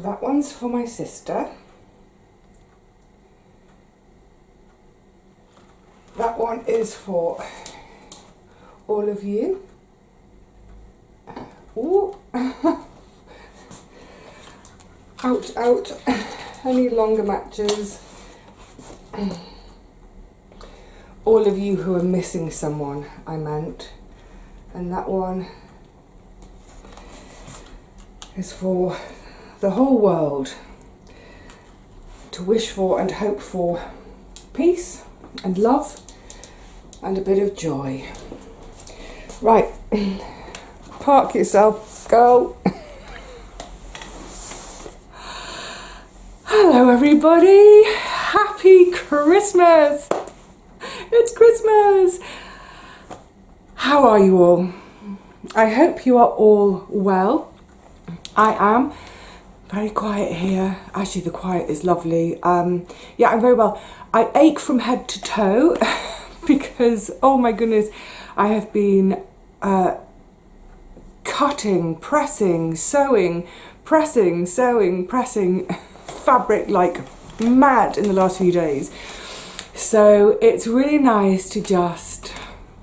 That one's for my sister. That one is for all of you. Ooh. Ouch, ouch. I need longer matches. All of you who are missing someone, I meant. And that one is for the whole world to wish for and hope for peace and love and a bit of joy. Right, park yourself, girl. Hello everybody, happy Christmas! It's Christmas! How are you all? I hope you are all well. I am. Very quiet here. Actually, the quiet is lovely. Yeah, I'm very well. I ache from head to toe because, oh my goodness, I have been cutting, pressing, sewing, pressing fabric like mad in the last few days. So it's really nice to just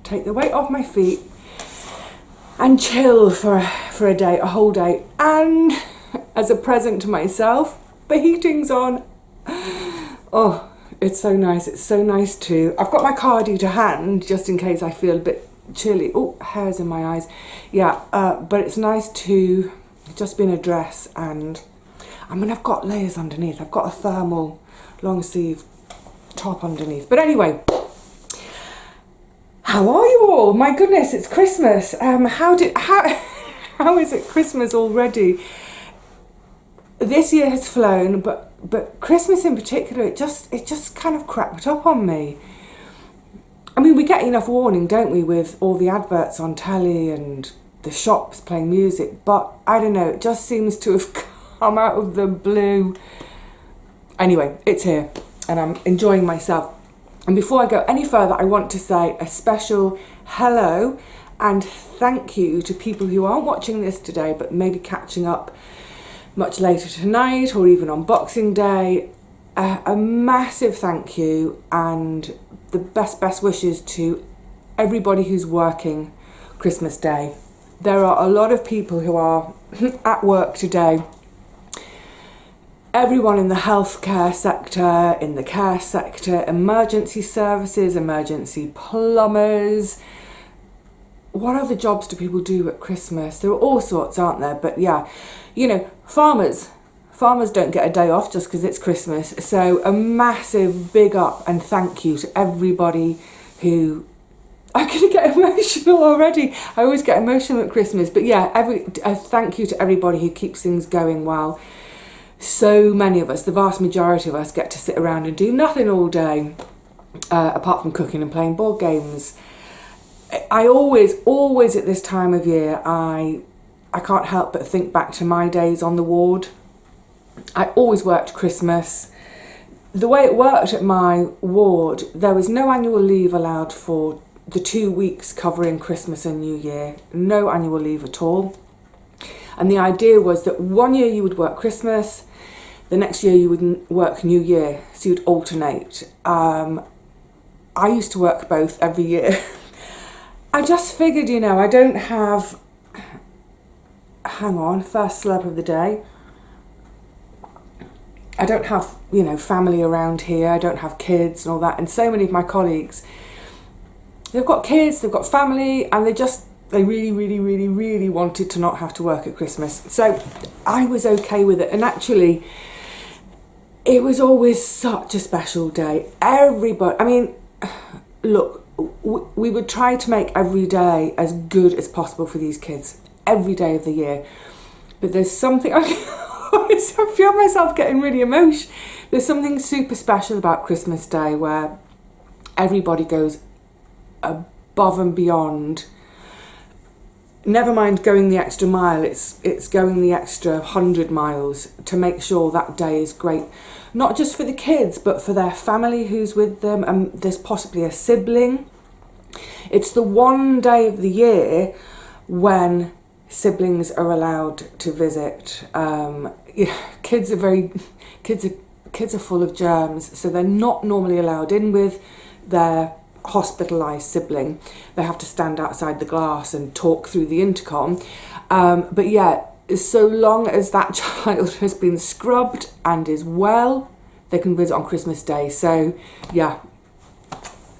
take the weight off my feet and chill for a day, a whole day. And as a present to myself, the heating's on. Oh, it's so nice. It's so nice too. I've got my cardi to hand just in case I feel a bit chilly. Oh, hairs in my eyes. Yeah, but it's nice to just be in a dress, and I mean, I've got layers underneath. I've got a thermal long sleeve top underneath. But anyway, how are you all? My goodness, it's Christmas. How is it Christmas already? This year has flown, but Christmas in particular, it just kind of crept up on me. I mean, we get enough warning, don't we, with all the adverts on telly and the shops playing music, but I don't know, it just seems to have come out of the blue. Anyway, it's here and I'm enjoying myself. And before I go any further, I want to say a special hello and thank you to people who aren't watching this today, but maybe catching up much later tonight or even on Boxing Day. A massive thank you and the best wishes to everybody who's working Christmas Day. There are a lot of people who are at work today. Everyone in the healthcare sector, in the care sector, emergency services, emergency plumbers. What other jobs do people do at Christmas? There are all sorts, aren't there? But yeah, you know, farmers don't get a day off just because it's Christmas. So a massive big up and thank you to everybody who... I'm going to get emotional already. I always get emotional at Christmas. But yeah, a thank you to everybody who keeps things going well. So many of us, the vast majority of us, get to sit around and do nothing all day, apart from cooking and playing board games. I always at this time of year, I can't help but think back to my days on the ward. I always worked Christmas. The way it worked at my ward, there was no annual leave allowed for the 2 weeks covering Christmas and New Year. No annual leave at all. And the idea was that 1 year you would work Christmas, the next year you would work New Year, so you'd alternate. I used to work both every year. I just figured, you know, I don't have... Hang on, first slurp of the day. I don't have, you know, family around here. I don't have kids and all that. And so many of my colleagues, they've got kids, they've got family, and they really wanted to not have to work at Christmas. So I was okay with it. And actually, it was always such a special day. Everybody, I mean, look, we would try to make every day as good as possible for these kids, every day of the year. But there's something, I feel myself getting really emotional. There's something super special about Christmas Day where everybody goes above and beyond. Never mind going the extra mile, it's going the extra 100 miles to make sure that day is great. Not just for the kids, but for their family who's with them, and there's possibly a sibling. It's the one day of the year when siblings are allowed to visit. kids are full of germs, so they're not normally allowed in with their hospitalised sibling. They have to stand outside the glass and talk through the intercom. But yeah, so long as that child has been scrubbed and is well, they can visit on Christmas Day. So yeah,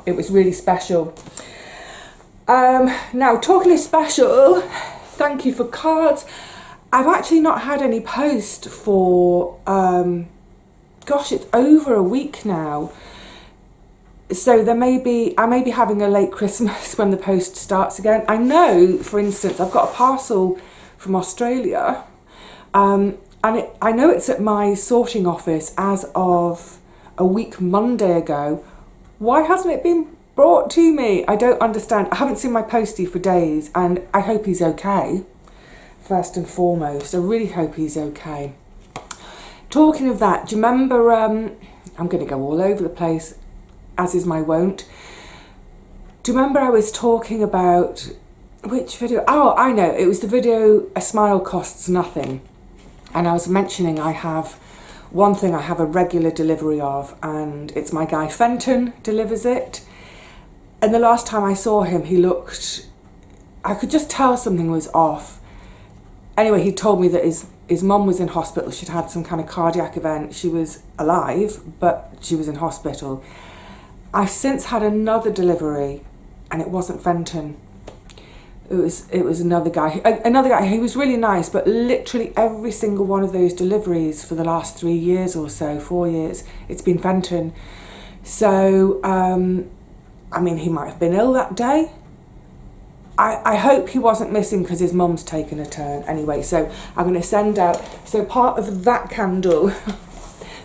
it was really special. Now, talking of special, thank you for cards. I've actually not had any post for, gosh, it's over a week now. So I may be having a late Christmas when the post starts again. I know, for instance, I've got a parcel from Australia, and I know it's at my sorting office as of a week Monday ago. Why hasn't it been brought to me? I don't understand. I haven't seen my postie for days, and I hope he's okay. First and foremost, I really hope he's okay. Talking of that, do you remember, I'm going to go all over the place, as is my wont. Do you remember I was talking about, which video? Oh, I know, it was the video, A Smile Costs Nothing. And I was mentioning I have one thing I have a regular delivery of, and it's my guy Fenton delivers it. And the last time I saw him, he looked, I could just tell something was off. Anyway, he told me that his mum was in hospital. She'd had some kind of cardiac event. She was alive, but she was in hospital. I've since had another delivery, and it wasn't Fenton. It was another guy. Another guy. He was really nice, but literally every single one of those deliveries for the last 3 years or so, 4 years, it's been Fenton. So, I mean, he might have been ill that day. I hope he wasn't missing because his mum's taken a turn. Anyway, so I'm going to send out, so part of that candle,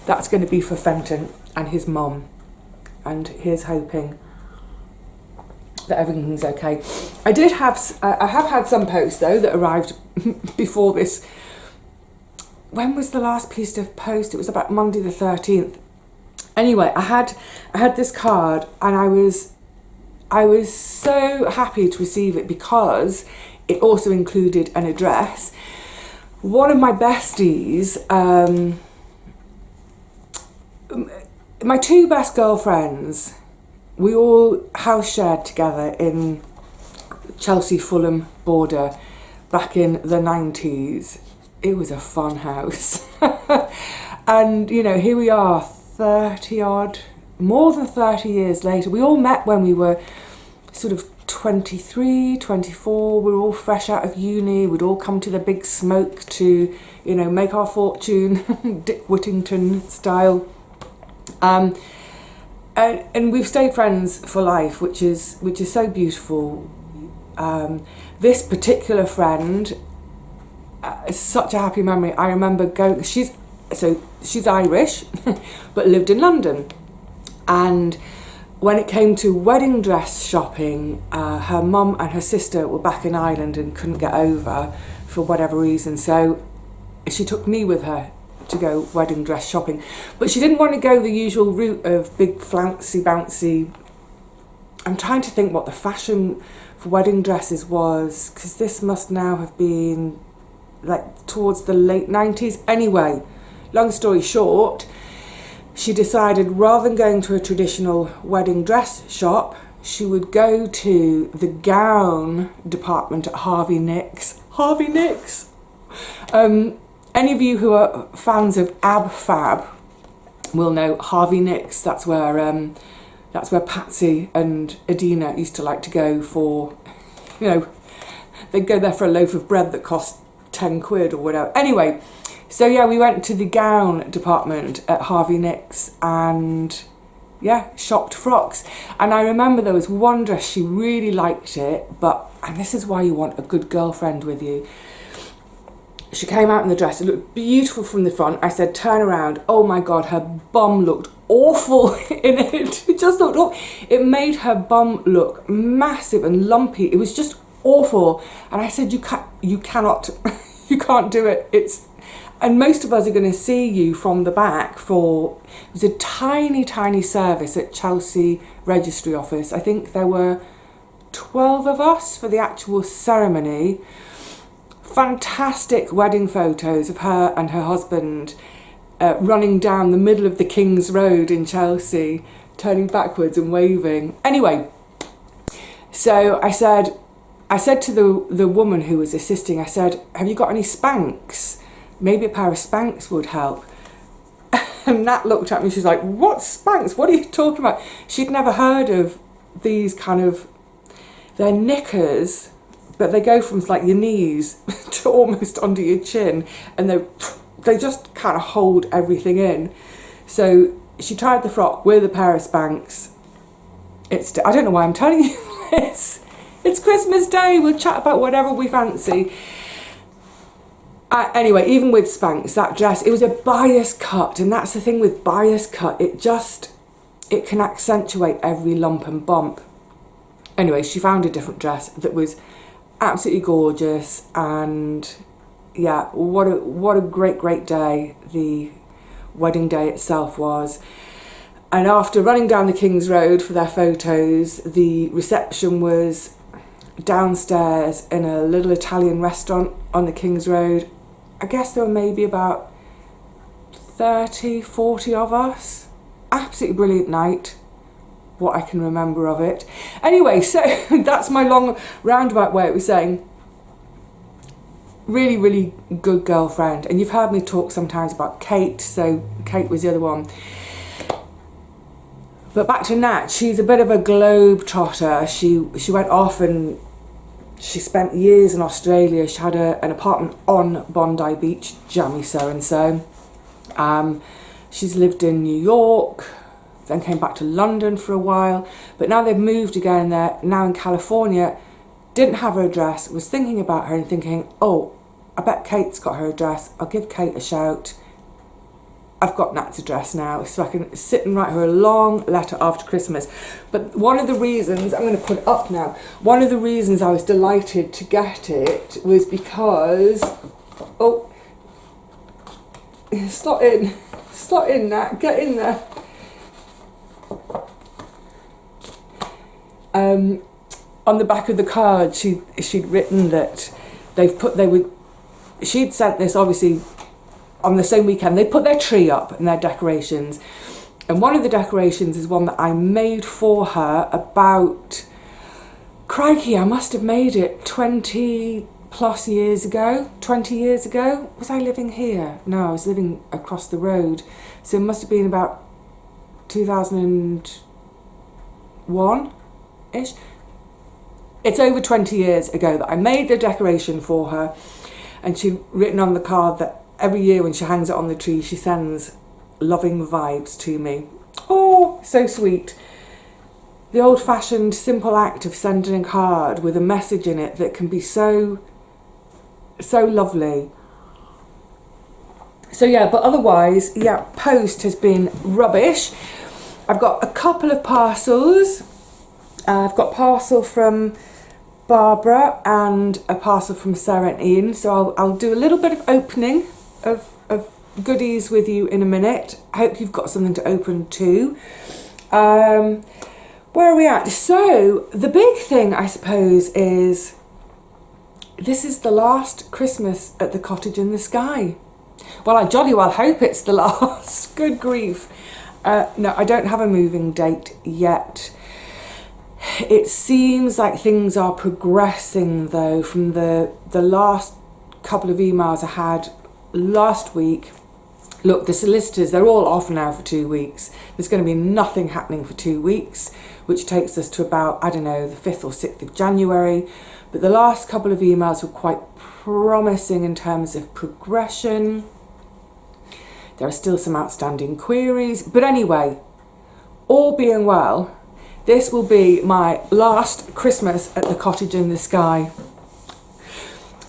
that's going to be for Fenton and his mum. And here's hoping that everything's okay. I have had some post though that arrived before this. When was the last piece of post? It was about Monday the 13th. Anyway, I had this card, and I was so happy to receive it because it also included an address. One of my besties, my two best girlfriends, we all house shared together in Chelsea Fulham border back in the 90s. It was a fun house. And, you know, here we are, 30 odd, more than 30 years later. We all met when we were sort of 23, 24. We were all fresh out of uni. We'd all come to the big smoke to, you know, make our fortune, Dick Whittington style. And we've stayed friends for life, which is so beautiful. This particular friend is such a happy memory. I remember going. She's Irish, but lived in London, and when it came to wedding dress shopping, her mum and her sister were back in Ireland and couldn't get over for whatever reason. So she took me with her to go wedding dress shopping, but she didn't want to go the usual route of big flouncy bouncy. I'm trying to think what the fashion for wedding dresses was, because this must now have been like towards the late 90s. Anyway, long story short, she decided rather than going to a traditional wedding dress shop, she would go to the gown department at Harvey Nicks. Harvey Nicks! Any of you who are fans of Ab Fab will know Harvey Nicks. That's where Patsy and Adina used to like to go for, you know, they'd go there for a loaf of bread that cost 10 quid or whatever. Anyway, so yeah, we went to the gown department at Harvey Nicks and yeah, shopped frocks. And I remember there was one dress, she really liked it, and this is why you want a good girlfriend with you. She came out in the dress, it looked beautiful from the front. I said, turn around. Oh my God, her bum looked awful in it. It just looked awful. It made her bum look massive and lumpy. It was just awful. And I said, you cannot, you can't do it. And most of us are going to see you from the back for, it was a tiny, tiny service at Chelsea Registry Office. I think there were 12 of us for the actual ceremony. fantastic wedding photos of her and her husband running down the middle of the King's Road in Chelsea, turning backwards and waving. Anyway, so I said to the woman who was assisting, I said, have you got any Spanx? Maybe a pair of Spanx would help. And Nat looked at me, she's like, what Spanx? What are you talking about? She'd never heard of these kind of, they're knickers, but they go from like your knees to almost under your chin, and they just kind of hold everything in. So she tried the frock with a pair of Spanx. I don't know why I'm telling you this. It's Christmas Day, we'll chat about whatever we fancy. Anyway, even with Spanx, that dress, it was a bias cut, and that's the thing with bias cut, it can accentuate every lump and bump. Anyway, she found a different dress that was absolutely gorgeous, and yeah, what a great day the wedding day itself was. And after running down the King's Road for their photos, the reception was downstairs in a little Italian restaurant on the King's Road. I guess there were maybe about 30, 40 of us. Absolutely brilliant night, what I can remember of it. Anyway, so that's my long roundabout way of saying really, really good girlfriend. And you've heard me talk sometimes about Kate, so Kate was the other one. But back to Nat, she's a bit of a globe trotter. She went off and she spent years in Australia. She had an apartment on Bondi Beach, jammy so-and-so. She's lived in New York, then came back to London for a while, but now they've moved again. They're now in California. Didn't have her address, was thinking about her and thinking, oh, I bet Kate's got her address. I'll give Kate a shout. I've got Nat's address now, so I can sit and write her a long letter after Christmas. But one of the reasons, I'm going to put it up now, one of the reasons I was delighted to get it was because, oh, slot in Nat, get in there. On the back of the card, she'd written that she'd sent this obviously on the same weekend. They put their tree up and their decorations, and one of the decorations is one that I made for her about, crikey, I must have made it 20 plus years ago. 20 years ago. Was I living here? No, I was living across the road, so it must have been about 2001-ish. It's over 20 years ago that I made the decoration for her, and she'd written on the card that every year when she hangs it on the tree, she sends loving vibes to me. Oh, so sweet. The old-fashioned simple act of sending a card with a message in it that can be so lovely. So yeah, but otherwise, yeah, post has been rubbish. I've got a couple of parcels. I've got a parcel from Barbara and a parcel from Sarah and Ian. So I'll do a little bit of opening of goodies with you in a minute. I hope you've got something to open too. Where are we at? So the big thing, I suppose, is this is the last Christmas at the Cottage in the Sky. Well, I jolly well hope it's the last. Good grief. No, I don't have a moving date yet. It seems like things are progressing though, from the last couple of emails I had last week. Look, the solicitors, they're all off now for 2 weeks. There's going to be nothing happening for 2 weeks, which takes us to about, I don't know, the 5th or 6th of January. But the last couple of emails were quite promising in terms of progression. There are still some outstanding queries. But anyway, all being well, this will be my last Christmas at the Cottage in the Sky.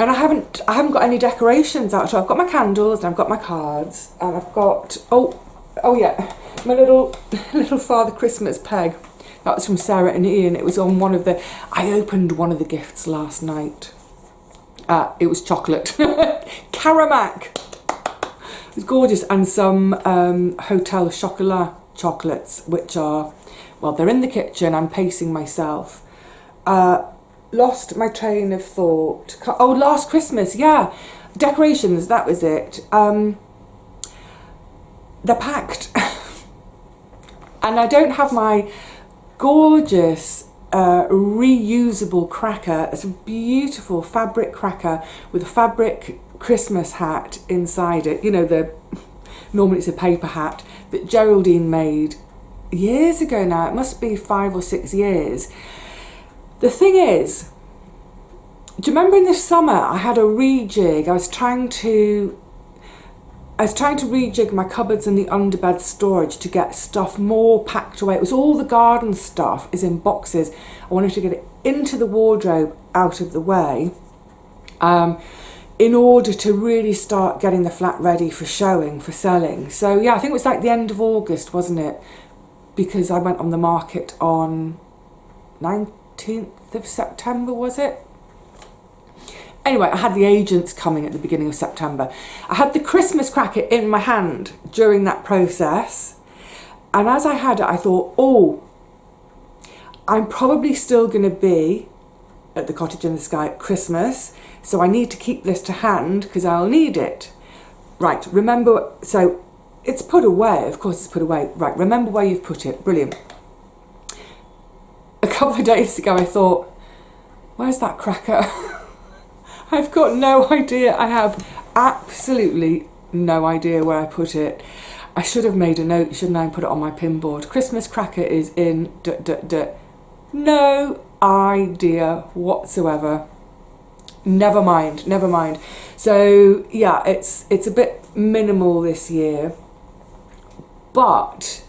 And I haven't got any decorations out. So I've got my candles and I've got my cards and I've got, oh yeah, my little Father Christmas peg. That was from Sarah and Ian. It was on I opened one of the gifts last night. It was chocolate. Caramac. It was gorgeous. And some Hotel Chocolat chocolates, which are, well, they're in the kitchen. I'm pacing myself. lost my train of thought. Oh, last Christmas, yeah. Decorations, that was it. They're packed. And I don't have my gorgeous reusable cracker. It's a beautiful fabric cracker with a fabric Christmas hat inside it. You know, normally it's a paper hat that Geraldine made years ago now. It must be 5 or 6 years. The thing is, do you remember in the summer I had a rejig? I was trying to rejig my cupboards and the underbed storage to get stuff more packed away. It was all the garden stuff is in boxes. I wanted to get it into the wardrobe out of the way in order to really start getting the flat ready for showing, for selling. So yeah, I think it was like the end of August, wasn't it? Because I went on the market on 19th of September, was it? Anyway, I had the agents coming at the beginning of September. I had the Christmas cracker in my hand during that process. And as I had it, I thought, oh, I'm probably still going to be at the Cottage in the Sky at Christmas. So I need to keep this to hand because I'll need it. Right, remember, so it's put away. Of course it's put away. Right, remember where you've put it. Brilliant. A couple of days ago I thought, where's that cracker? I've got no idea. I have absolutely no idea where I put it. I should have made a note, shouldn't I, and put it on my pin board. Christmas cracker is in... No idea whatsoever. Never mind, never mind. So, yeah, it's a bit minimal this year. But,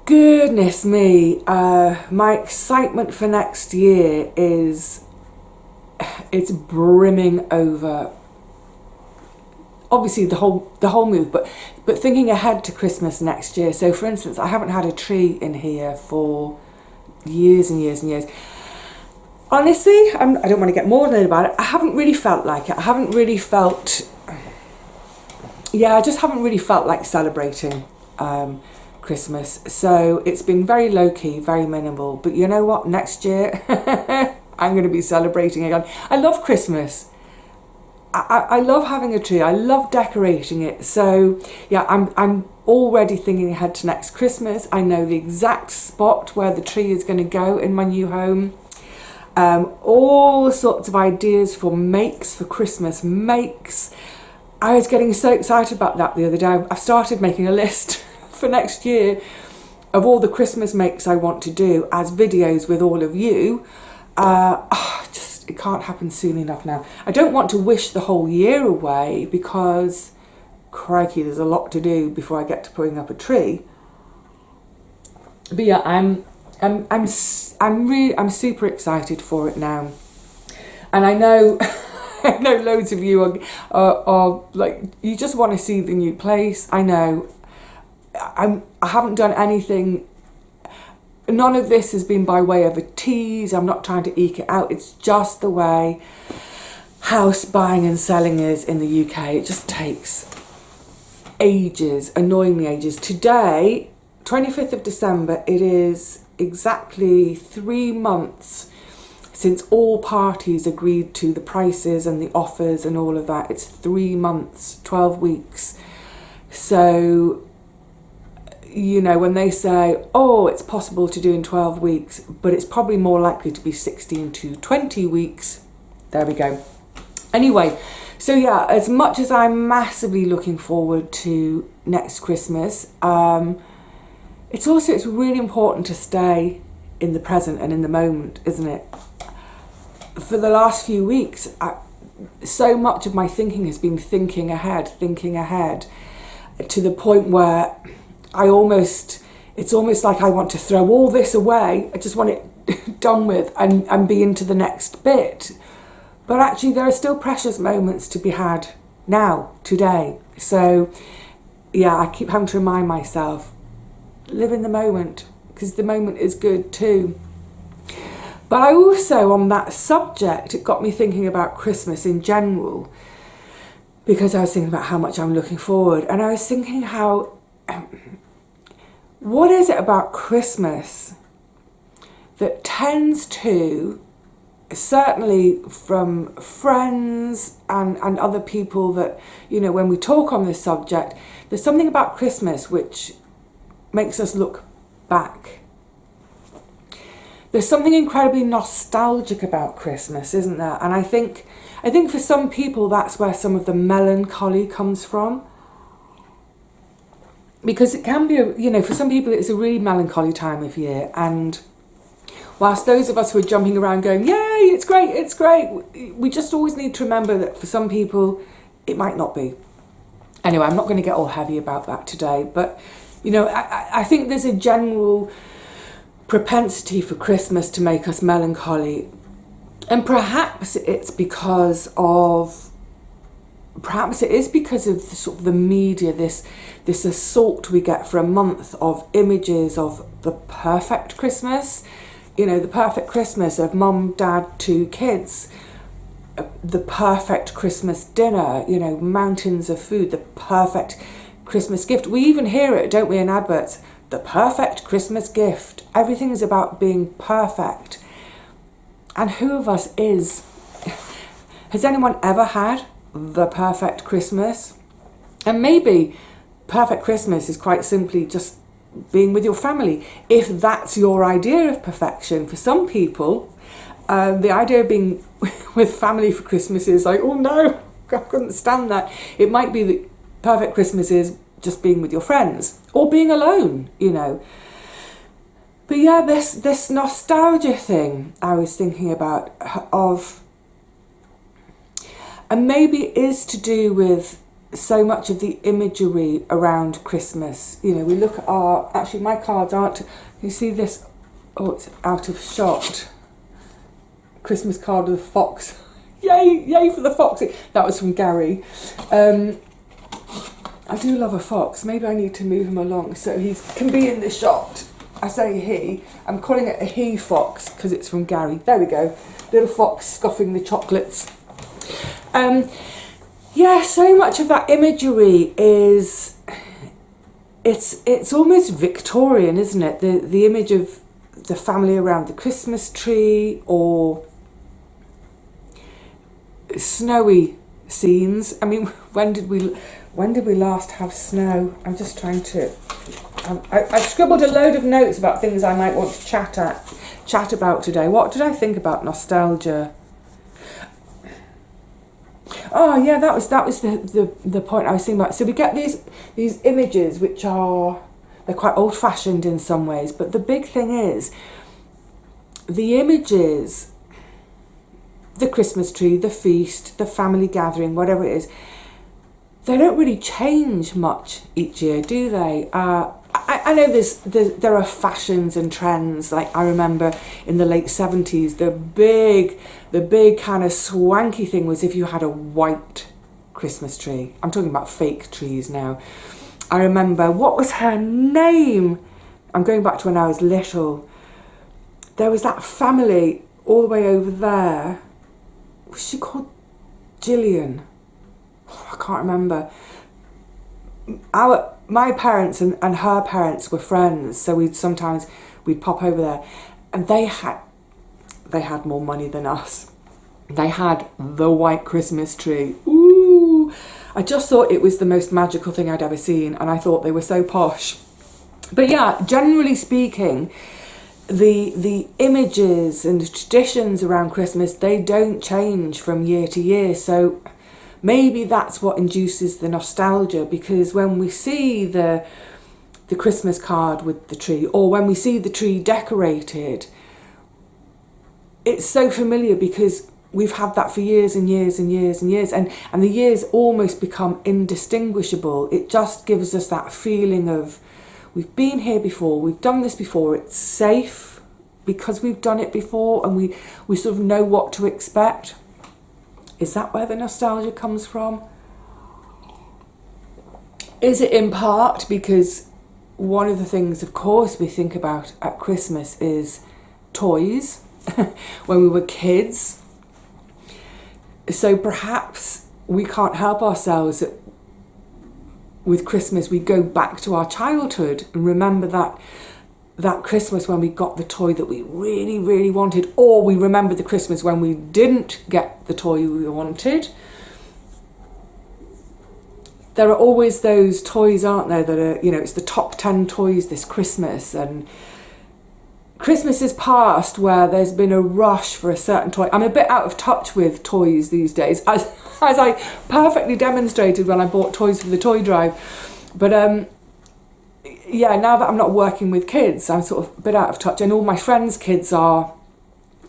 goodness me, my excitement for next year is... It's brimming over. Obviously the whole move, but thinking ahead to Christmas next year. So for instance, I haven't had a tree in here for years and years and years. Honestly, I don't want to get morbid about it. I haven't really felt like it. I haven't really felt. Yeah, I just haven't really felt like celebrating Christmas. So it's been very low key, very minimal. But you know what? Next year. I'm going to be celebrating again. I love Christmas. I love having a tree. I love decorating it. So yeah, I'm already thinking ahead to next Christmas. I know the exact spot where the tree is going to go in my new home. All sorts of ideas for makes, for Christmas makes. I was getting so excited about that the other day. I've started making a list for next year of all the Christmas makes I want to do as videos with all of you. It can't happen soon enough now. I don't want to wish the whole year away because, crikey, there's a lot to do before I get to putting up a tree. But yeah, I'm super excited for it now, and I know I know loads of you are like, you just want to see the new place. I know. I haven't done anything. None of this has been by way of a tease. I'm not trying to eke it out. It's just the way house buying and selling is in the UK. It just takes ages, annoyingly ages. Today, 25th of December, it is exactly 3 months since all parties agreed to the prices and the offers and all of that. It's 3 months, 12 weeks. So, you know, when they say, oh, it's possible to do in 12 weeks, but it's probably more likely to be 16 to 20 weeks. There we go. Anyway, so yeah, as much as I'm massively looking forward to next Christmas, it's really important to stay in the present and in the moment, isn't it? For the last few weeks, so much of my thinking has been thinking ahead, to the point where it's almost like I want to throw all this away. I just want it done with and be into the next bit. But actually there are still precious moments to be had now, today. So yeah, I keep having to remind myself, live in the moment, because the moment is good too. But I also, on that subject, it got me thinking about Christmas in general, because I was thinking about how much I'm looking forward, and I was thinking how what is it about Christmas that tends to certainly from friends and other people that, you know, when we talk on this subject, there's something about Christmas which makes us look back. There's something incredibly nostalgic about Christmas, isn't there? And I think for some people that's where some of the melancholy comes from. Because it can be, you know, for some people it's a really melancholy time of year, and whilst those of us who are jumping around going, yay, it's great, we just always need to remember that for some people it might not be. Anyway, I'm not going to get all heavy about that today, but, you know, I think there's a general propensity for Christmas to make us melancholy, and perhaps it is because of the sort of the media, this assault we get for a month of images of the perfect Christmas, you know, the perfect Christmas of mum, dad, 2 kids, the perfect Christmas dinner, you know, mountains of food, the perfect Christmas gift. We even hear it, don't we, in adverts, the perfect Christmas gift. Everything is about being perfect. And who of us has anyone ever had the perfect Christmas? And maybe perfect Christmas is quite simply just being with your family, if that's your idea of perfection. For some people, the idea of being with family for Christmas is like, oh no, I couldn't stand that. It might be that perfect Christmas is just being with your friends or being alone, you know. But yeah, this nostalgia thing I was thinking about and maybe it is to do with so much of the imagery around Christmas. You know, we look at actually my cards aren't, you see this, oh, it's out of shot. Christmas card with a fox. Yay for the fox. That was from Gary. I do love a fox. Maybe I need to move him along so he can be in the shot. I say he. I'm calling it a he fox because it's from Gary. There we go. Little fox scoffing the chocolates. Yeah, so much of that imagery is, it's almost Victorian, isn't it? The image of the family around the Christmas tree, or snowy scenes. I mean, when did we last have snow? I'm just trying to. I scribbled a load of notes about things I might want to chat about today. What did I think about nostalgia? Oh yeah, that was the point I was thinking about. So we get these images which they're quite old-fashioned in some ways, but the big thing is the images, the Christmas tree, the feast, the family gathering, whatever it is, they don't really change much each year, do they? I know there are fashions and trends. Like I remember in the late 70s, the big kind of swanky thing was if you had a white Christmas tree. I'm talking about fake trees now. I remember, what was her name? I'm going back to when I was little. There was that family all the way over there. Was she called Gillian? I can't remember. My parents and her parents were friends, so we'd pop over there, and they had more money than us. They had the white Christmas tree. Ooh! I just thought it was the most magical thing I'd ever seen, and I thought they were so posh. But yeah, generally speaking, the images and the traditions around Christmas, they don't change from year to year. So maybe that's what induces the nostalgia, because when we see the Christmas card with the tree, or when we see the tree decorated, it's so familiar because we've had that for years and years and years and years, and the years almost become indistinguishable. It just gives us that feeling of, we've been here before, we've done this before, it's safe because we've done it before, and we sort of know what to expect. Is that where the nostalgia comes from? Is it in part because one of the things, of course, we think about at Christmas is toys when we were kids? So perhaps we can't help ourselves that with Christmas we go back to our childhood and remember that Christmas when we got the toy that we really, really wanted, or we remember the Christmas when we didn't get the toy we wanted. There are always those toys, aren't there, that are, it's the top 10 toys this Christmas, and Christmas is past where there's been a rush for a certain toy. I'm a bit out of touch with toys these days, as I perfectly demonstrated when I bought toys for the toy drive. But yeah, now that I'm not working with kids, I'm sort of a bit out of touch. And all my friends' kids are,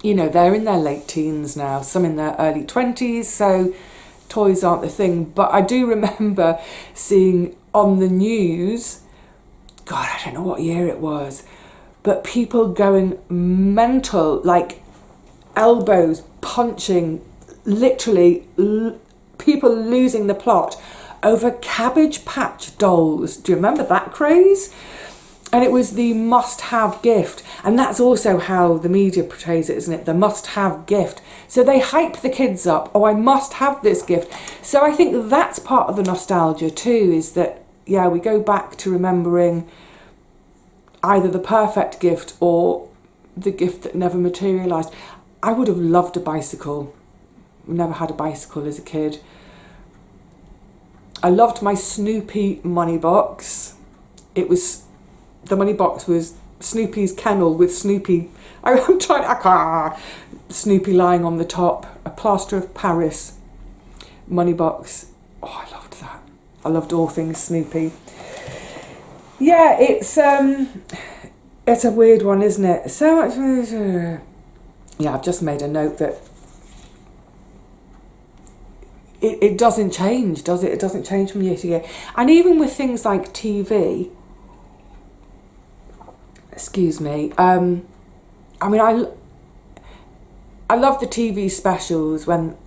they're in their late teens now, some in their early 20s, so toys aren't the thing. But I do remember seeing on the news, God, I don't know what year it was, but people going mental, like elbows punching, literally people losing the plot over Cabbage Patch dolls. Do you remember that craze? And it was the must-have gift. And that's also how the media portrays it, isn't it? The must-have gift. So they hype the kids up. Oh, I must have this gift. So I think that's part of the nostalgia too, is that, yeah, we go back to remembering either the perfect gift or the gift that never materialised. I would have loved a bicycle. Never had a bicycle as a kid. I loved my Snoopy money box. The money box was Snoopy's kennel with Snoopy. Snoopy lying on the top. A plaster of Paris money box. Oh, I loved that. I loved all things Snoopy. Yeah, it's a weird one, isn't it? So much. Yeah, I've just made a note that it doesn't change, does it? It doesn't change from year to year. And even with things like TV, excuse me, I mean, I love the TV specials when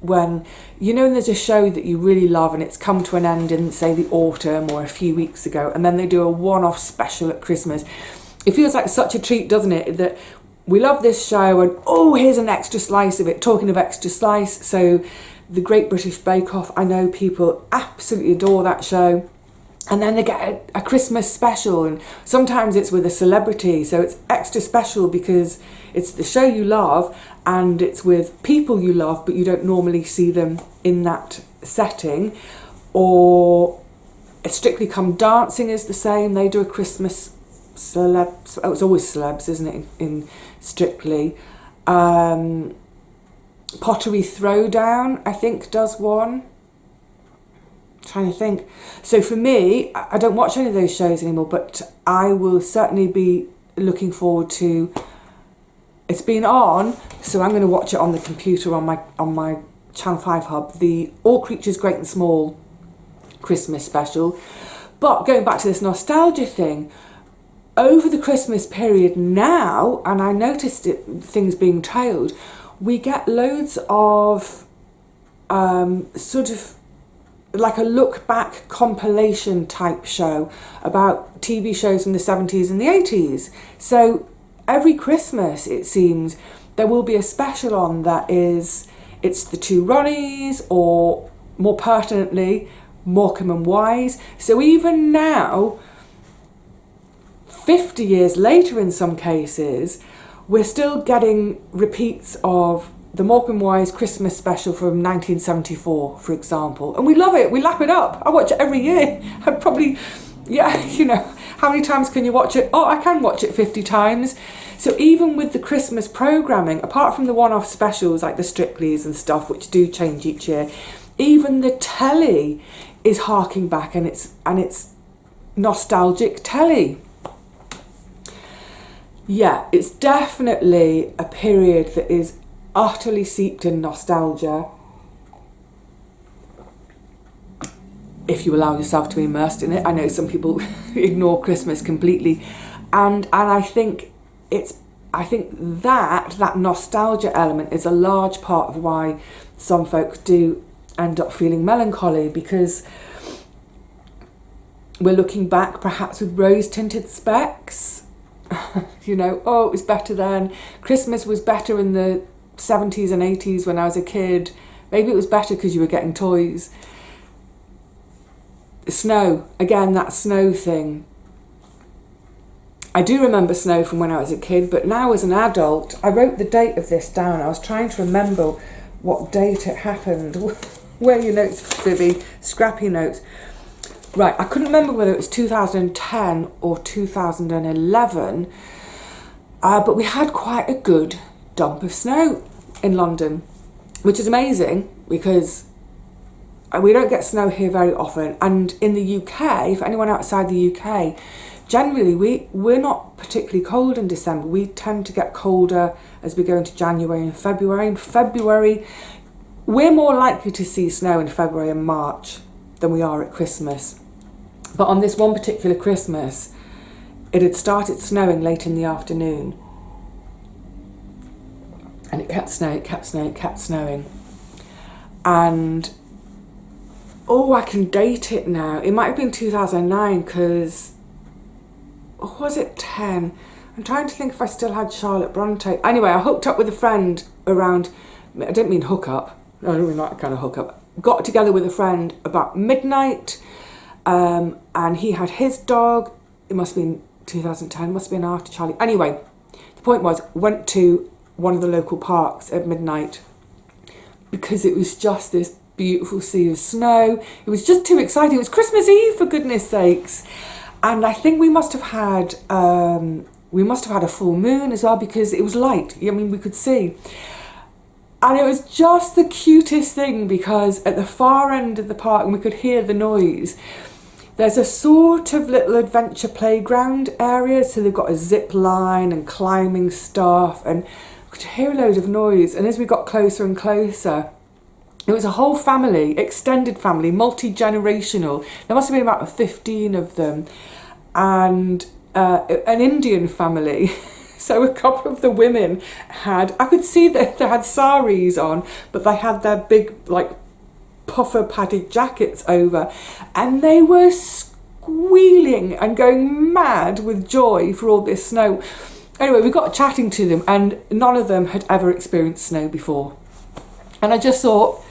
there's a show that you really love and it's come to an end in, say, the autumn or a few weeks ago, and then they do a one-off special at Christmas. It feels like such a treat, doesn't it, that we love this show and, oh, here's an extra slice of it. Talking of extra slice, so the Great British Bake Off, I know people absolutely adore that show. And then they get a Christmas special, and sometimes it's with a celebrity, so it's extra special because it's the show you love and it's with people you love, but you don't normally see them in that setting. Or Strictly Come Dancing is the same. They do a Christmas celeb. Oh, it's always celebs, isn't it, in Strictly. Pottery Throwdown, I think, does one. Trying to think. So for me, I don't watch any of those shows anymore, but I will certainly be looking forward to. It's been on, so I'm going to watch it on the computer on my Channel 5 hub. The All Creatures Great and Small Christmas special. But going back to this nostalgia thing, over the Christmas period now, and I noticed things being trailed, we get loads of sort of like a look back compilation type show about TV shows from the 70s and the 80s. So every Christmas, it seems, there will be a special on that it's the Two Ronnies, or more pertinently, Morecambe and Wise. So even now, 50 years later in some cases, we're still getting repeats of the Morecambe Wise Christmas special from 1974, for example. And we love it. We lap it up. I watch it every year. I probably, how many times can you watch it? Oh, I can watch it 50 times. So even with the Christmas programming, apart from the one-off specials like the Strictly's and stuff, which do change each year, even the telly is harking back, and it's nostalgic telly. Yeah, it's definitely a period that is utterly steeped in nostalgia, if you allow yourself to be immersed in it. I know some people ignore Christmas completely, and I think that nostalgia element is a large part of why some folks do end up feeling melancholy, because we're looking back perhaps with rose-tinted specs. Oh, it was better then. Christmas was better in the 70s and 80s when I was a kid. Maybe it was better because you were getting toys. Snow, again, that snow thing. I do remember snow from when I was a kid, but now as an adult, I wrote the date of this down. I was trying to remember what date it happened. Where are your notes, Vivi? Scrappy notes. Right, I couldn't remember whether it was 2010 or 2011, but we had quite a good dump of snow in London, which is amazing because we don't get snow here very often. And in the UK, for anyone outside the UK, generally we're not particularly cold in December. We tend to get colder as we go into January and February. In February, we're more likely to see snow in February and March than we are at Christmas. But on this one particular Christmas, it had started snowing late in the afternoon. And it kept snowing, it kept snowing, it kept snowing. And, oh, I can date it now. It might have been 2009 because, or was it 10? I'm trying to think if I still had Charlotte Bronte. Anyway, I hooked up with a friend around, I didn't mean hook up. I don't mean that kind of hook up. Got together with a friend about midnight. And he had his dog. It must have been 2010, must have been after Charlie. Anyway, the point was, went to one of the local parks at midnight because it was just this beautiful sea of snow. It was just too exciting. It was Christmas Eve, for goodness sakes. And I think we must have had a full moon as well because it was light. I mean, we could see. And it was just the cutest thing because at the far end of the park, and we could hear the noise, there's a sort of little adventure playground area. So they've got a zip line and climbing stuff, and we could hear a load of noise. And as we got closer and closer, it was a whole family, extended family, multi-generational. There must have been about 15 of them, and an Indian family. So a couple of the women had, I could see that they had saris on, but they had their big, like, puffer padded jackets over, and they were squealing and going mad with joy for all this snow. Anyway, we got chatting to them, and none of them had ever experienced snow before. And I just thought,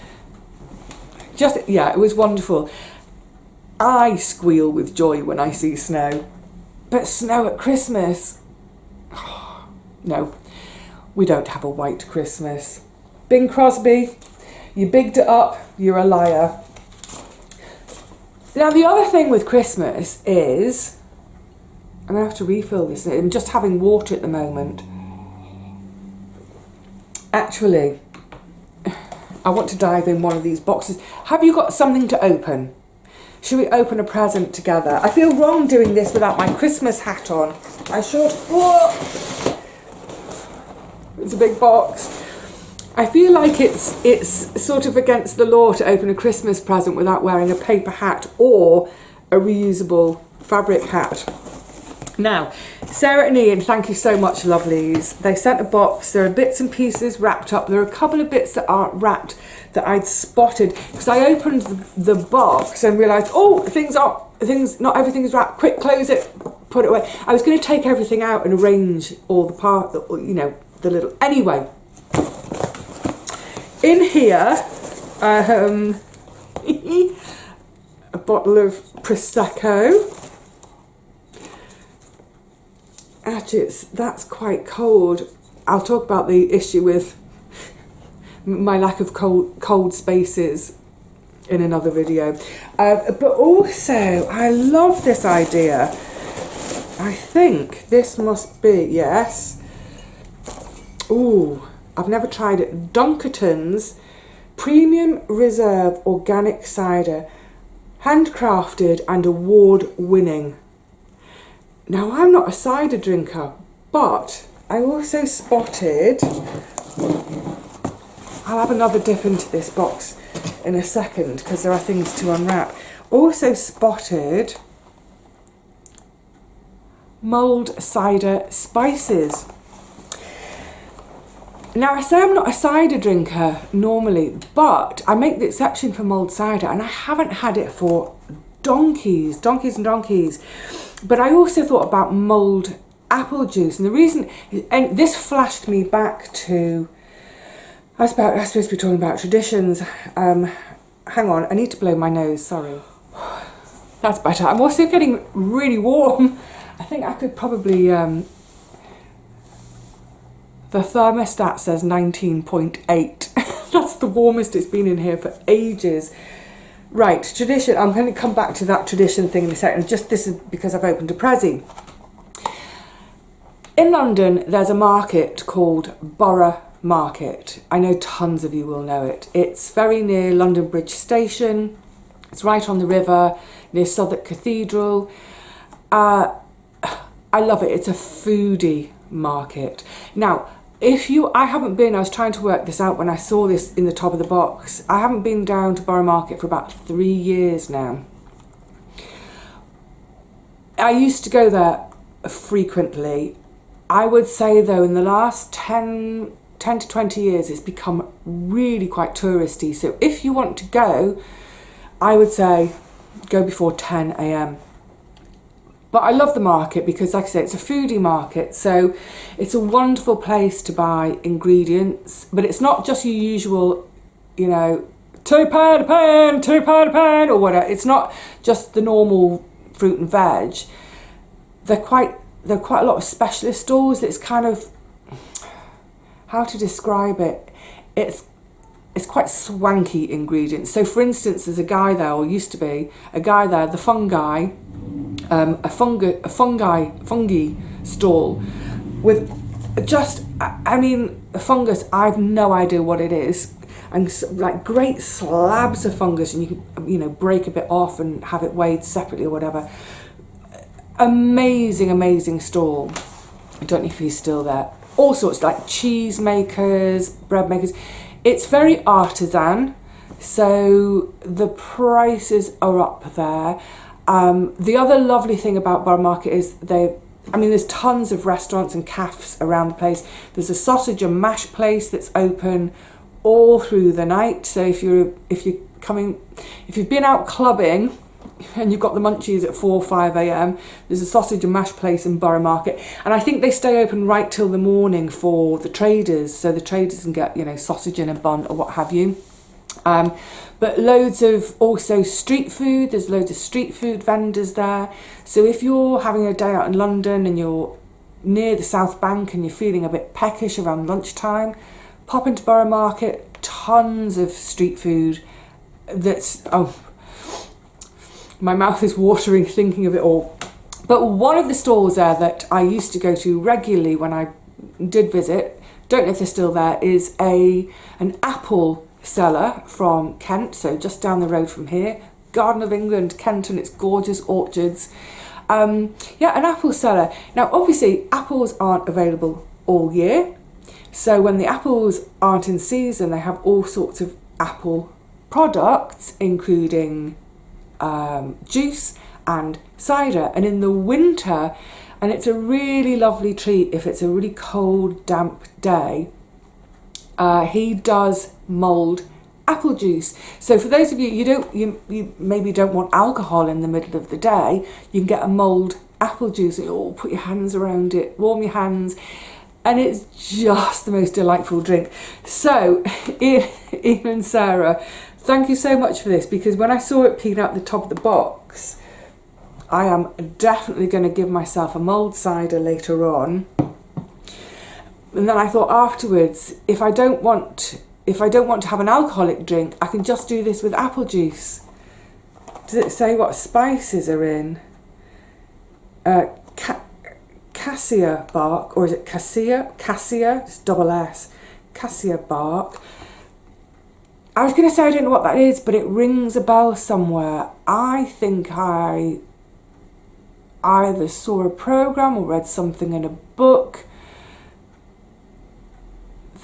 yeah, it was wonderful. I squeal with joy when I see snow, but snow at Christmas, no, we don't have a white Christmas. Bing Crosby, you bigged it up, you're a liar. Now, the other thing with Christmas is, I'm going to have to refill this. I'm just having water at the moment. Actually, I want to dive in one of these boxes. Have you got something to open? Should we open a present together? I feel wrong doing this without my Christmas hat on. I should. Whoa! It's a big box. I feel like it's sort of against the law to open a Christmas present without wearing a paper hat or a reusable fabric hat. Now, Sarah and Ian, thank you so much, lovelies. They sent a box. There are bits and pieces wrapped up. There are a couple of bits that aren't wrapped that I'd spotted because I opened the box and realised, oh, not everything's wrapped. Quick, close it, put it away. I was going to take everything out and arrange all the little. Anyway, in here, a bottle of Prosecco. Actually, that's quite cold. I'll talk about the issue with my lack of cold spaces in another video. But also, I love this idea. I think this must be, yes. Ooh, I've never tried it. Dunkerton's Premium Reserve Organic Cider. Handcrafted and award-winning. Now, I'm not a cider drinker, but I also spotted, I'll have another dip into this box in a second because there are things to unwrap. Also spotted mulled cider spices. Now, I say I'm not a cider drinker normally, but I make the exception for mulled cider, and I haven't had it for donkeys and donkeys. But I also thought about mulled apple juice, and the reason, and this flashed me back to, I was supposed to be talking about traditions. Hang on, I need to blow my nose, sorry. That's better. I'm also getting really warm. I think I could probably, the thermostat says 19.8. That's the warmest it's been in here for ages. Right, tradition. I'm going to come back to that tradition thing in a second. Just this is because I've opened a Prezi. In London, there's a market called Borough Market. I know tons of you will know it. It's very near London Bridge Station. It's right on the river, near Southwark Cathedral. I love it. It's a foodie market. Now, I haven't been, I was trying to work this out when I saw this in the top of the box. I haven't been down to Borough Market for about 3 years now. I used to go there frequently. I would say though, in the last 10 to 20 years, it's become really quite touristy. So if you want to go, I would say go before 10 a.m. But I love the market because, like I say, it's a foodie market. So it's a wonderful place to buy ingredients. But it's not just your usual, you know, £2 a pound, £2 a pound or whatever. It's not just the normal fruit and veg. There are quite a lot of specialist stores. It's kind of, how to describe it? It's quite swanky ingredients. So for instance, there's a guy there, or used to be a guy there, the fungi stall with just, I mean, a fungus, I've no idea what it is, and like great slabs of fungus, and you can, you know, break a bit off and have it weighed separately or whatever. Amazing stall. I don't know if he's still there. All sorts, like cheese makers, bread makers. It's very artisan, so the prices are up there. The other lovely thing about Borough Market is there's tons of restaurants and cafes around the place. There's a sausage and mash place that's open all through the night. So if you've been out clubbing and you've got the munchies at 4 or 5 a.m, there's a sausage and mash place in Borough Market, and I think they stay open right till the morning for the traders, so the traders can get, you know, sausage in a bun or what have you. But loads of also street food. There's loads of street food vendors there. So if you're having a day out in London and you're near the South Bank and you're feeling a bit peckish around lunchtime, pop into Borough Market. Tons of street food. My mouth is watering thinking of it all. But one of the stores there that I used to go to regularly when I did visit, don't know if they're still there, is an apple seller from Kent, so just down the road from here, Garden of England, Kent, and its gorgeous orchards. An apple seller. Now, obviously, apples aren't available all year, so when the apples aren't in season, they have all sorts of apple products, including juice and cider. And in the winter, and it's a really lovely treat if it's a really cold, damp day, he does mulled apple juice. So for those of you, you maybe don't want alcohol in the middle of the day, you can get a mulled apple juice and you put your hands around it, warm your hands, and it's just the most delightful drink. So Ian and Sarah, thank you so much for this, because when I saw it peeking out the top of the box, I am definitely going to give myself a mulled cider later on. And then I thought afterwards, if I don't want to have an alcoholic drink, I can just do this with apple juice. Does it say what spices are in? Cassia bark, or is it cassia? Cassia, it's double S. Cassia bark. I was going to say I don't know what that is, but it rings a bell somewhere. I think I either saw a program or read something in a book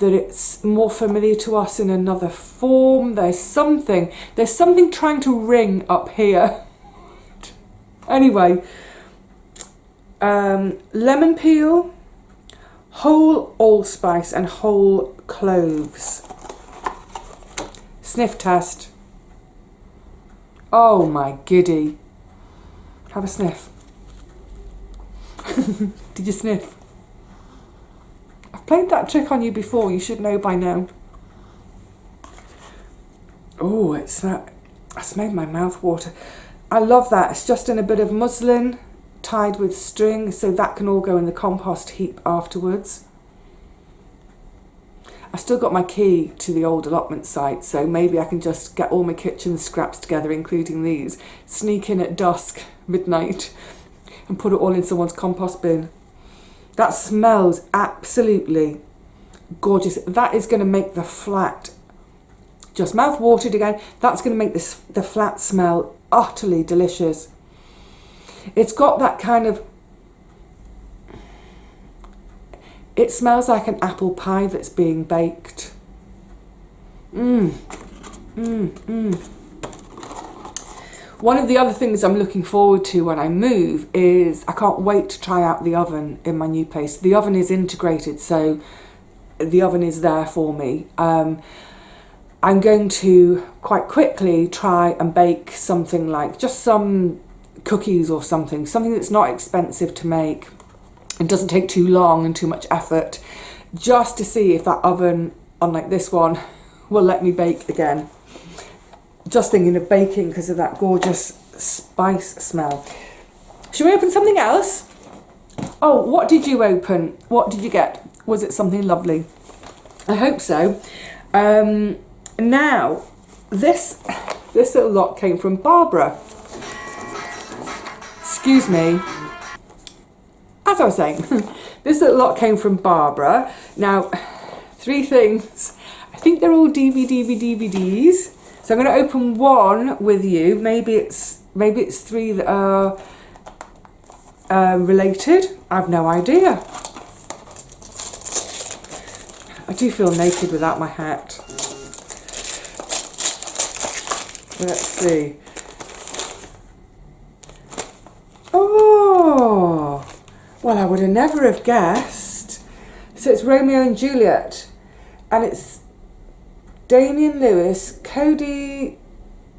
that it's more familiar to us in another form. There's something trying to ring up here. Anyway, lemon peel, whole allspice and whole cloves. Sniff test. Oh my giddy. Have a sniff. Did you sniff? I've played that trick on you before, you should know by now. Oh, it's made my mouth water. I love that. It's just in a bit of muslin, tied with string, so that can all go in the compost heap afterwards. I still got my key to the old allotment site, so maybe I can just get all my kitchen scraps together, including these, sneak in at dusk, midnight, and put it all in someone's compost bin. That smells absolutely gorgeous. That is going to make the flat, just mouth watered again, that's going to make the flat smell utterly delicious. It's got that kind of, it smells like an apple pie that's being baked. One of the other things I'm looking forward to when I move is I can't wait to try out the oven in my new place. The oven is integrated, so the oven is there for me. I'm going to quite quickly try and bake something like just some cookies or something that's not expensive to make. It doesn't take too long and too much effort, just to see if that oven, unlike this one, will let me bake again. Just thinking of baking because of that gorgeous spice smell. Should we open something else? Oh, what did you open? What did you get? Was it something lovely? I hope so. Now, this little lot came from Barbara. Excuse me. As I was saying, this little lot came from Barbara. Now, 3 things. I think they're all DVDs. So I'm going to open one with you. Maybe it's 3 that are related. I've no idea. I do feel naked without my hat. Let's see. Oh, well, I would have never have guessed. So it's Romeo and Juliet, and it's Damian Lewis, Cody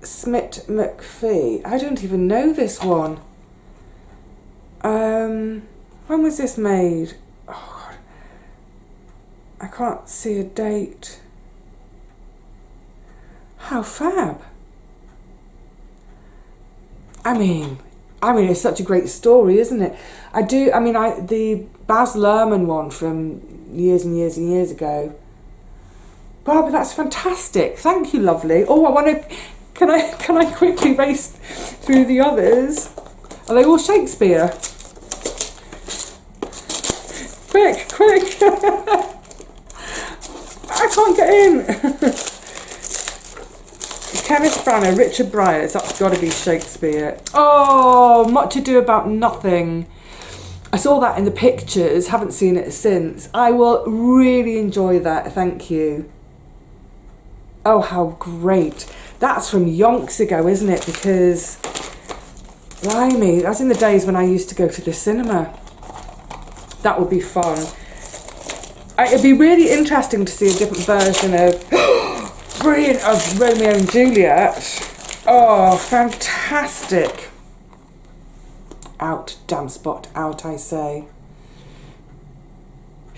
Smith McPhee. I don't even know this one. When was this made? Oh God, I can't see a date. How fab! I mean, it's such a great story, isn't it? The Baz Luhrmann one from years and years and years ago. Barbara, that's fantastic. Thank you, lovely. Oh, can I quickly race through the others? Are they all Shakespeare? Quick! I can't get in. Kenneth Branagh, Richard Briers, that's got to be Shakespeare. Oh, Much Ado About Nothing. I saw that in the pictures, haven't seen it since. I will really enjoy that, thank you. Oh, how great. That's from yonks ago, isn't it? Because, blimey, that's in the days when I used to go to the cinema. That would be fun. It'd be really interesting to see a different version of... Brilliant, of Romeo and Juliet. Oh, fantastic. Out, damn spot, out, I say.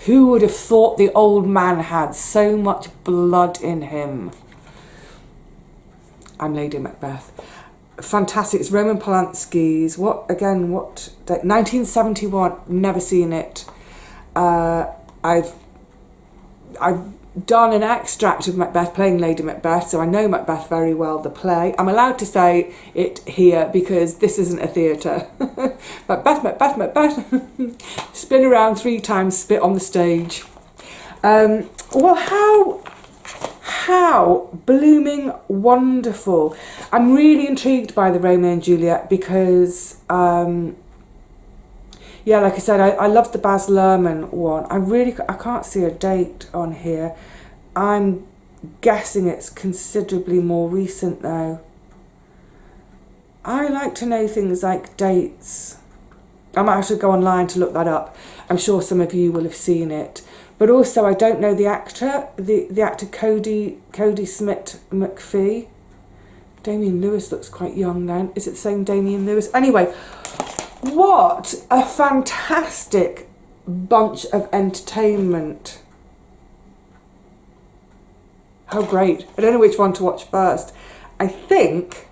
Who would have thought the old man had so much blood in him? I'm Lady Macbeth. Fantastic. It's Roman Polanski's. What 1971. Never seen it. I've done an extract of Macbeth, playing Lady Macbeth, so I know Macbeth very well, the play. I'm allowed to say it here because this isn't a theatre. Macbeth. Spin around 3 times, spit on the stage. Well, how blooming wonderful. I'm really intrigued by the Romeo and Juliet because, yeah, like I said, I love the Baz Luhrmann one. I can't see a date on here. I'm guessing it's considerably more recent though. I like to know things like dates. I might have to go online to look that up. I'm sure some of you will have seen it. But also, I don't know the actor, the actor Cody Smith McPhee. Damian Lewis looks quite young then. Is it the same Damian Lewis? Anyway, what a fantastic bunch of entertainment. How great. I don't know which one to watch first. I think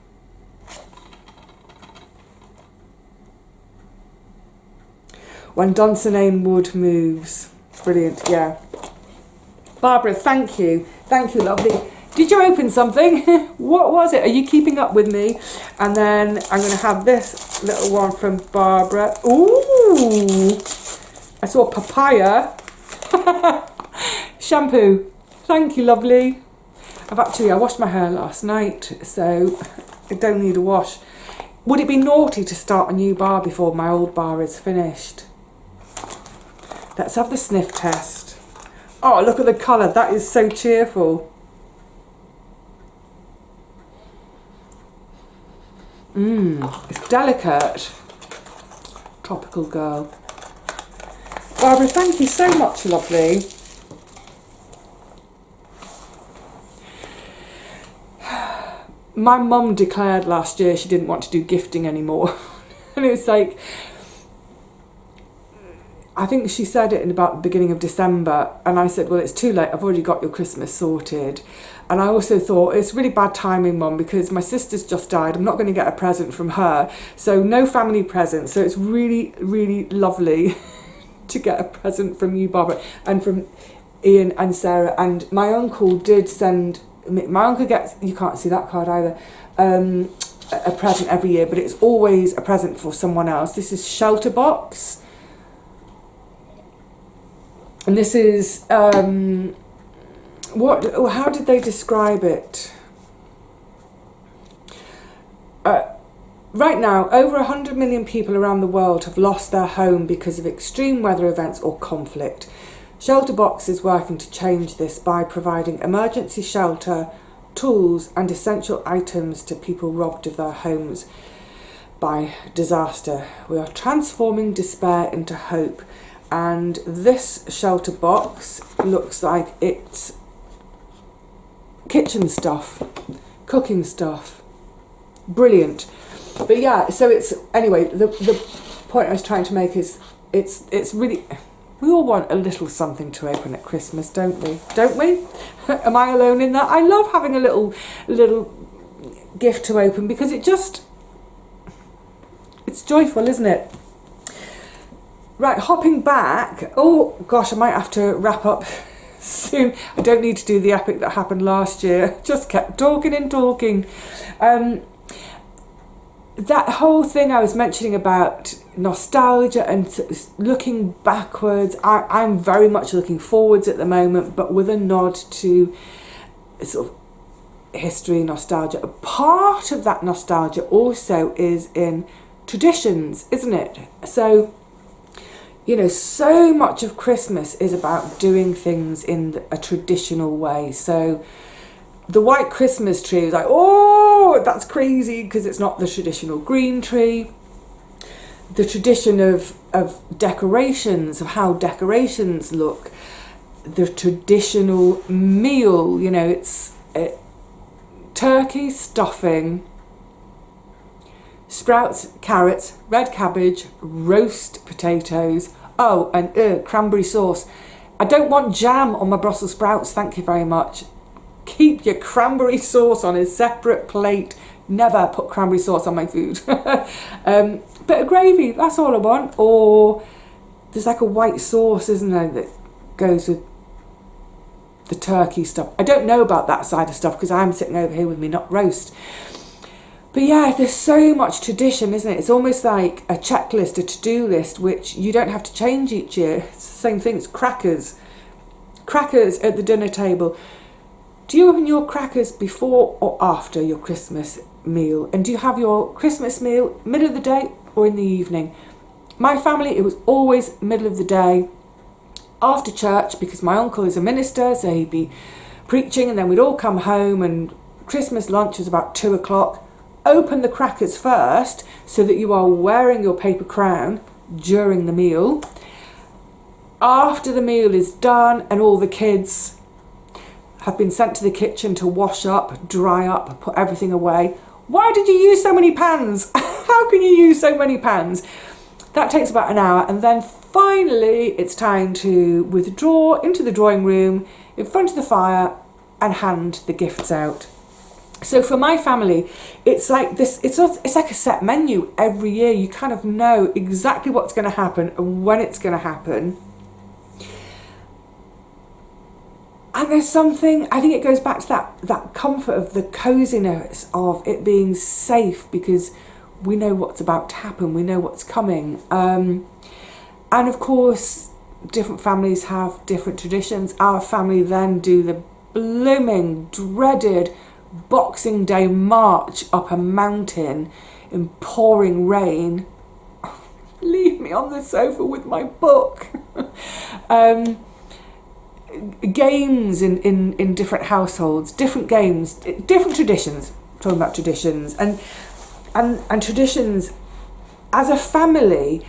When Dunsinane Wood moves. Brilliant, yeah. Barbara, thank you. Thank you, lovely. Did you open something? What was it? Are you keeping up with me? And then I'm going to have this little one from Barbara. Ooh! I saw papaya. Shampoo. Thank you, lovely. I washed my hair last night, so I don't need a wash. Would it be naughty to start a new bar before my old bar is finished? Let's have the sniff test. Oh, look at the colour. That is so cheerful. It's delicate. Tropical girl. Barbara, thank you so much, lovely. My mum declared last year she didn't want to do gifting anymore. And it was like, I think she said it in about the beginning of December, and I said, well, it's too late, I've already got your Christmas sorted. And I also thought, it's really bad timing, Mum, because my sister's just died, I'm not going to get a present from her, so no family present. So it's really, really lovely to get a present from you, Barbara, and from Ian and Sarah. And my uncle did send, my uncle gets, you can't see that card either, a present every year, but it's always a present for someone else. This is Shelter Box. And this is, how did they describe it? Right now, over 100 million people around the world have lost their home because of extreme weather events or conflict. Shelter Box is working to change this by providing emergency shelter, tools and essential items to people robbed of their homes by disaster. We are transforming despair into hope. And this shelter box looks like it's kitchen stuff, cooking stuff. Brilliant. But yeah, so it's, anyway, the point I was trying to make is it's really, we all want a little something to open at Christmas, don't we? Don't we? Am I alone in that? I love having a little gift to open because it's joyful, isn't it? Right, hopping back. Oh gosh, I might have to wrap up soon. I don't need to do the epic that happened last year. Just kept talking and talking. That whole thing I was mentioning about nostalgia and looking backwards, I'm very much looking forwards at the moment, but with a nod to sort of history, nostalgia. A part of that nostalgia also is in traditions, isn't it? So, you know, so much of Christmas is about doing things in a traditional way. So the white Christmas tree is like, oh, that's crazy because it's not the traditional green tree. The tradition of decorations, of how decorations look. The traditional meal, you know, it's turkey, stuffing, sprouts, carrots, red cabbage, roast potatoes. Oh, and cranberry sauce. I don't want jam on my Brussels sprouts, thank you very much. Keep your cranberry sauce on a separate plate. Never put cranberry sauce on my food. Bit of gravy, that's all I want. Or there's like a white sauce, isn't there, that goes with the turkey stuff. I don't know about that side of stuff because I'm sitting over here with me not roast. But yeah, there's so much tradition, isn't it? It's almost like a checklist, a to-do list, which you don't have to change each year. It's the same thing, it's crackers. Crackers at the dinner table. Do you open your crackers before or after your Christmas meal? And do you have your Christmas meal middle of the day or in the evening? My family, it was always middle of the day, after church, because my uncle is a minister, so he'd be preaching, and then we'd all come home, and Christmas lunch was about 2 o'clock. Open the crackers first so that you are wearing your paper crown during the meal. After the meal is done and all the kids have been sent to the kitchen to wash up, dry up, put everything away. Why did you use so many pans? How can you use so many pans? That takes about an hour, and then finally it's time to withdraw into the drawing room in front of the fire and hand the gifts out. So for my family, it's like this. It's like a set menu every year. You kind of know exactly what's going to happen and when it's going to happen. And there's something, I think it goes back to that comfort of the coziness of it being safe, because we know what's about to happen. We know what's coming. And of course, different families have different traditions. Our family then do the blooming, dreaded Boxing Day march up a mountain in pouring rain. Leave me on the sofa with my book. Games in different households, different games, different traditions. Talking about traditions and traditions as a family.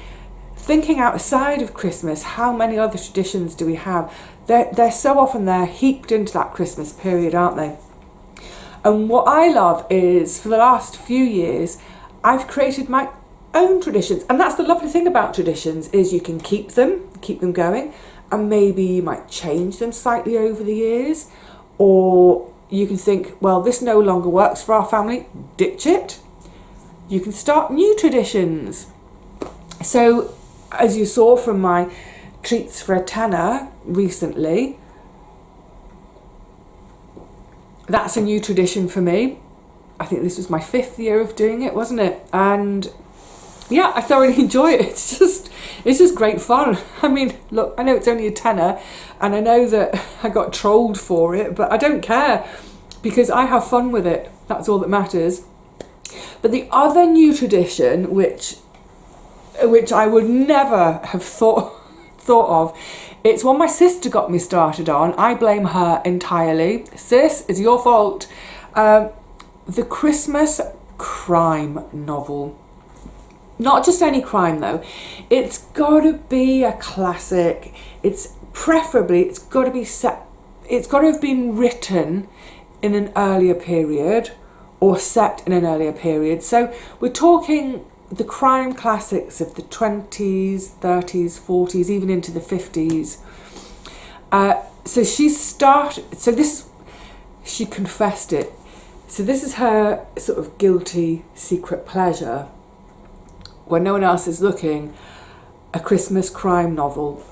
Thinking outside of Christmas, how many other traditions do we have? They're so often they're heaped into that Christmas period, aren't they? And what I love is, for the last few years, I've created my own traditions. And that's the lovely thing about traditions, is you can keep them going, and maybe you might change them slightly over the years. Or you can think, well, this no longer works for our family, ditch it. You can start new traditions. So, as you saw from my treats for a tenner recently, that's a new tradition for me. I think this was my 5th year of doing it, wasn't it? And yeah, I thoroughly enjoy it. It's just great fun. I mean, look, I know it's only a tenner, and I know that I got trolled for it, but I don't care, because I have fun with it. That's all that matters. But the other new tradition, which I would never have thought of, it's one my sister got me started on. I blame her entirely. Sis, it's your fault. The Christmas crime novel. Not just any crime though. It's got to be a classic. It's got to have been written in an earlier period, or set in an earlier period. So we're talking the crime classics of the 20s, 30s, 40s, even into the 50s. She confessed it. So this is her sort of guilty secret pleasure, when no one else is looking, a Christmas crime novel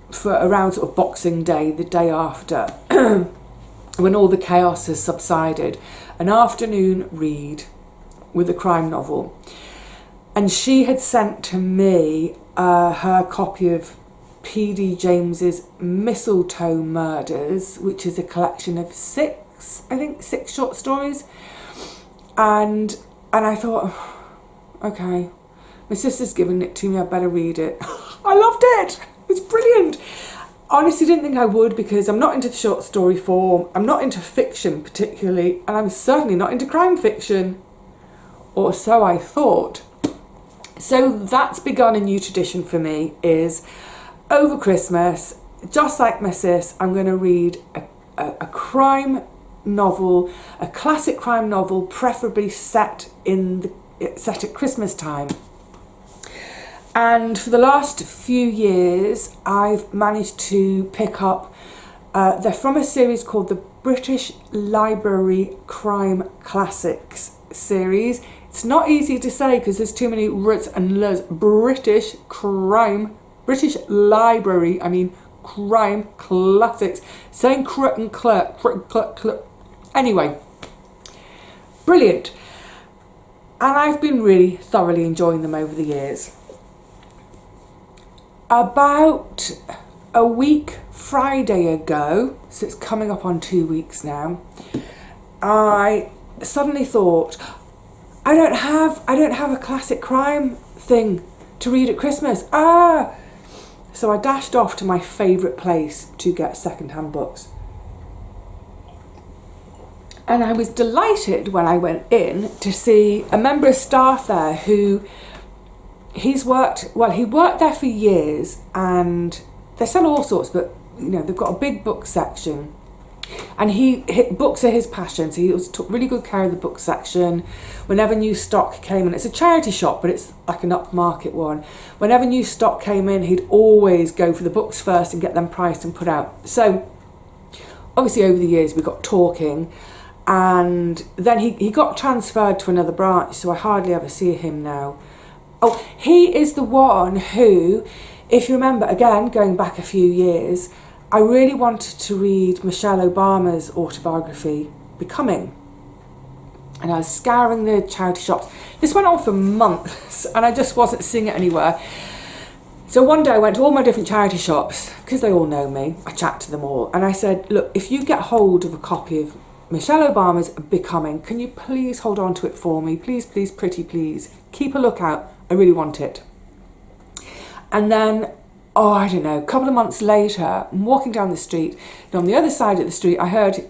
for around sort of Boxing Day, the day after, when all the chaos has subsided. An afternoon read with a crime novel. And she had sent to me her copy of P.D. James's Mistletoe Murders, which is a collection of 6 short stories. And I thought, okay, my sister's given it to me, I better read it. I loved it. It's brilliant. Honestly, didn't think I would, because I'm not into the short story form. I'm not into fiction particularly, and I'm certainly not into crime fiction. Or so I thought. So that's begun a new tradition for me, is over Christmas, just like my sis, I'm going to read a crime novel, a classic crime novel, preferably set at Christmas time. And for the last few years, I've managed to pick up, they're from a series called the British Library Crime Classics series. It's not easy to say because there's too many r's and l's. British Library, crime classics. Saying cr and cl. Anyway, brilliant. And I've been really thoroughly enjoying them over the years. About a week Friday ago, so it's coming up on 2 weeks now, I suddenly thought, I don't have a classic crime thing to read at Christmas. So I dashed off to my favourite place to get second-hand books. And I was delighted when I went in to see a member of staff there who he worked there for years, and they sell all sorts, but they've got a big book section. And books are his passion, so he took really good care of the book section. Whenever new stock came in, it's a charity shop, but it's like an upmarket one. Whenever new stock came in, he'd always go for the books first and get them priced and put out. So, obviously over the years we got talking, And then he got transferred to another branch, so I hardly ever see him now. Oh, he is the one who, if you remember, again, going back a few years, I really wanted to read Michelle Obama's autobiography, Becoming. And I was scouring the charity shops. This went on for months and I just wasn't seeing it anywhere. So one day I went to all my different charity shops, because they all know me. I chat to them all. And I said, look, if you get hold of a copy of Michelle Obama's Becoming, can you please hold on to it for me? Please, please, pretty please. Keep a lookout. I really want it. And then, I don't know, a couple of months later, I'm walking down the street. And on the other side of the street, I heard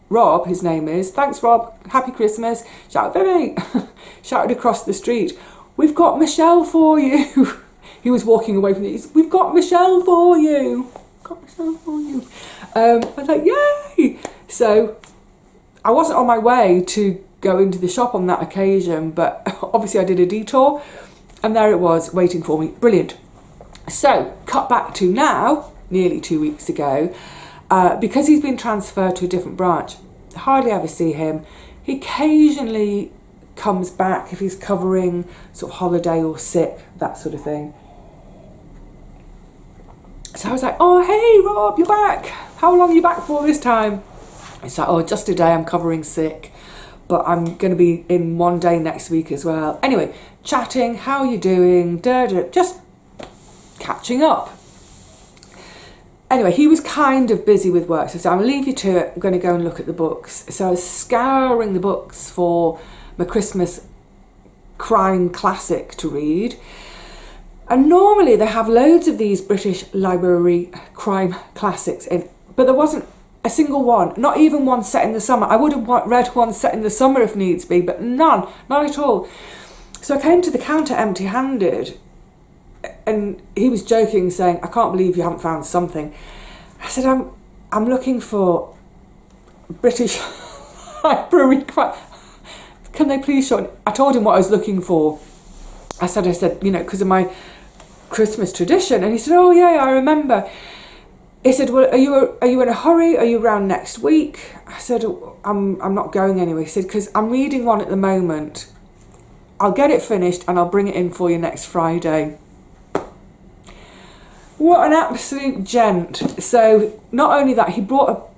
Rob, his name is, thanks Rob, happy Christmas, shout Vivi, shouted across the street, we've got Michelle for you. He was walking away from it, we've got Michelle for you. Got Michelle for you. I was like, yay! So I wasn't on my way to go into the shop on that occasion, but obviously I did a detour and there it was waiting for me. Brilliant. So cut back to now, nearly 2 weeks ago, because he's been transferred to a different branch, hardly ever see him. He occasionally comes back if he's covering sort of holiday or sick, that sort of thing. So I was like, oh, hey, Rob, you're back. How long are you back for this time? It's like, oh, just a day, I'm covering sick, but I'm going to be in one day next week as well. Anyway, chatting, how are you doing? Just catching up. Anyway, he was kind of busy with work, so I'll leave you to it. I'm going to go and look at the books. So I was scouring the books for my Christmas crime classic to read. And normally they have loads of these British Library crime classics in, but there wasn't a single one, not even one set in the summer. I would have read one set in the summer if needs be, but none, not at all. So I came to the counter empty-handed, and he was joking, saying, I can't believe you haven't found something. I said, I'm looking for British Library crime. Can they please show it? I told him what I was looking for. I said, you know, because of my Christmas tradition. And he said, oh yeah, I remember. He said, well, are you in a hurry? Are you around next week? I said, I'm not going anywhere. He said, because I'm reading one at the moment. I'll get it finished and I'll bring it in for you next Friday. What an absolute gent. So not only that, he brought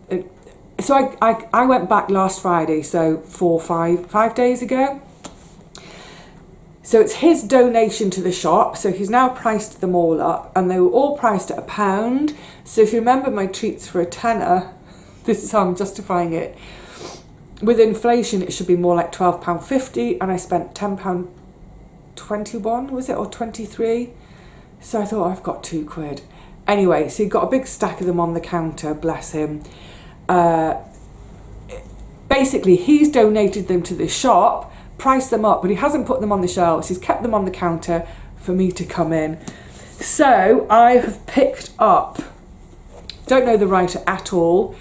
so I went back last Friday, so 5 days ago. So it's his donation to the shop. So he's now priced them all up, and they were all priced at £1. So if you remember my treats for a tenner, this is how I'm justifying it. With inflation, it should be more like £12.50, and I spent £10.21, was it, or 23? So I thought, I've got £2. Anyway, so he got a big stack of them on the counter, bless him. Basically, he's donated them to the shop, priced them up, but he hasn't put them on the shelves. He's kept them on the counter for me to come in. So I have picked up, don't know the writer at all.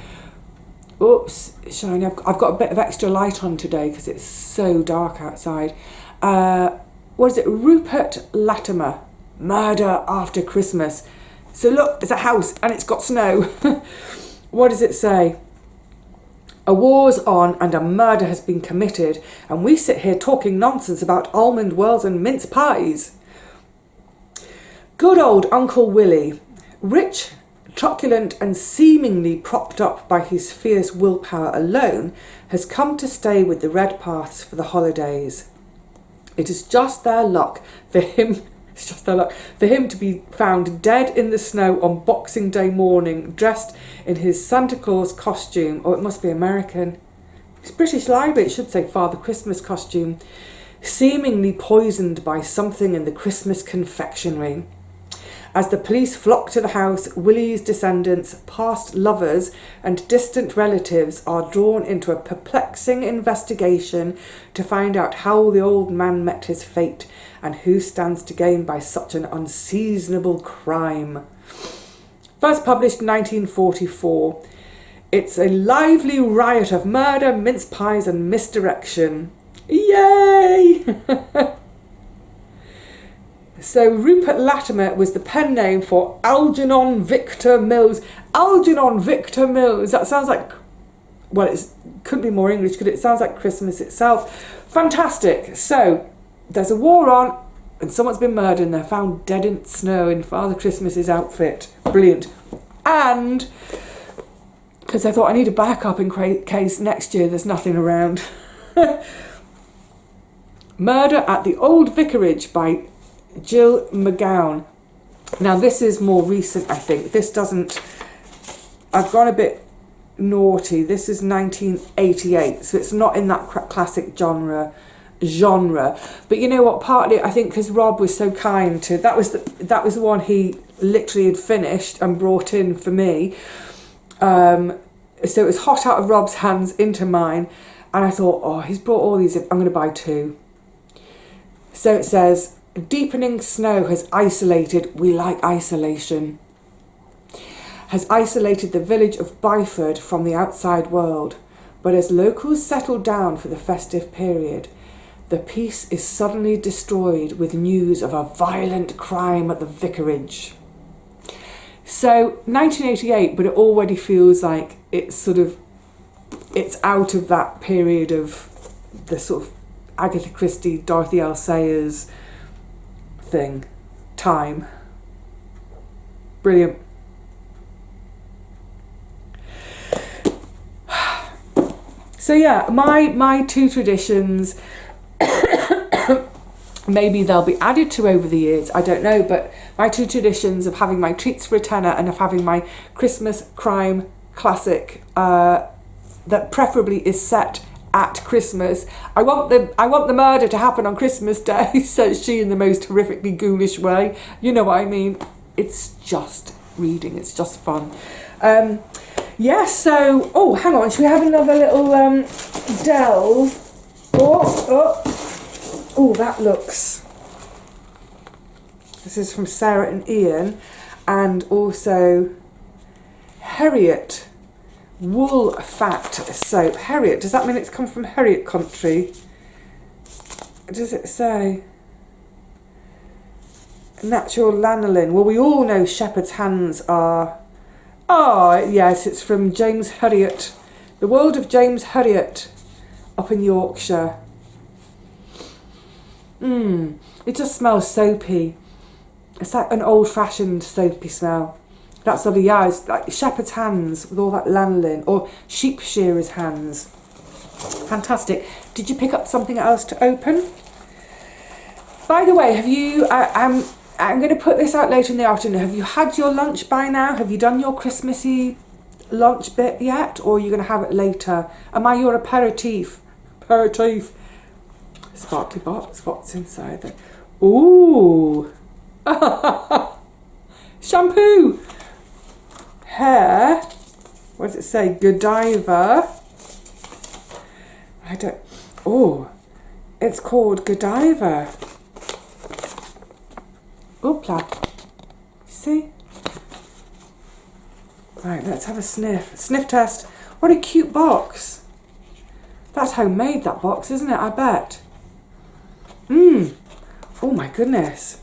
Oops, shiny. I've got a bit of extra light on today because it's so dark outside. What is it? Rupert Latimer, Murder After Christmas. So look, it's a house and it's got snow. What does it say? A war's on and a murder has been committed, and we sit here talking nonsense about almond whirls and mince pies. Good old Uncle Willie, rich, truculent and seemingly propped up by his fierce willpower alone, has come to stay with the Redpaths for the holidays. It is just their luck for him. It's just their luck for him to be found dead in the snow on Boxing Day morning, dressed in his Santa Claus costume. Oh, it must be American. It's British Library, it should say Father Christmas costume, seemingly poisoned by something in the Christmas confectionery. As the police flock to the house, Willie's descendants, past lovers and distant relatives are drawn into a perplexing investigation to find out how the old man met his fate and who stands to gain by such an unseasonable crime. First published in 1944, it's a lively riot of murder, mince pies and misdirection. Yay! So Rupert Latimer was the pen name for Algernon Victor Mills. Algernon Victor Mills, that sounds like well, it couldn't be more English, could it? It sounds like Christmas itself. Fantastic. So there's a war on and someone's been murdered and they're found dead in snow in Father Christmas's outfit. Brilliant. And because I thought I need a backup in case next year there's nothing around. Murder at the Old Vicarage by Jill McGowan. Now this is more recent, I think. This doesn't... I've gone a bit naughty. This is 1988, so it's not in that classic genre. But you know what? Partly, I think, because Rob was so kind to... That was the one he literally had finished and brought in for me. So it was hot out of Rob's hands into mine. And I thought, oh, he's brought all these in. I'm going to buy 2. So it says, deepening snow has isolated, we like isolation, has isolated the village of Byford from the outside world. But as locals settle down for the festive period, the peace is suddenly destroyed with news of a violent crime at the vicarage. So 1988, but it already feels like it's out of that period of the sort of Agatha Christie, Dorothy L. Sayers time. Brilliant. So yeah, my 2 traditions, maybe they'll be added to over the years, I don't know, but my 2 traditions of having my treats for a tenner and of having my Christmas crime classic that preferably is set at Christmas. I want the murder to happen on Christmas Day, says she in the most horrifically ghoulish way. You know what I mean? It's just reading. It's just fun. Yeah, so... Oh, hang on. Should we have another little delve? Oh, that looks... This is from Sarah and Ian. And also Harriet wool fat soap. Harriet, does that mean it's come from Harriet country? Does it say? Natural lanolin. Well, we all know shepherd's hands are... Oh, yes, it's from James Herriot. The world of James Herriot up in Yorkshire. It just smells soapy. It's like an old-fashioned soapy smell. That's lovely. Yeah, it's like shepherd's hands with all that lanolin, or sheep shearer's hands. Fantastic. Did you pick up something else to open? By the way, have you... I'm going to put this out later in the afternoon. Have you had your lunch by now? Have you done your Christmassy lunch bit yet? Or are you going to have it later? Am I your aperitif? Sparkly spots inside there. Ooh. Shampoo. Hair. What does it say? Godiva. Oh. It's called Godiva. Oopla. See? Right, let's have a sniff. Sniff test. What a cute box. That's homemade, that box, isn't it? I bet. Oh my goodness.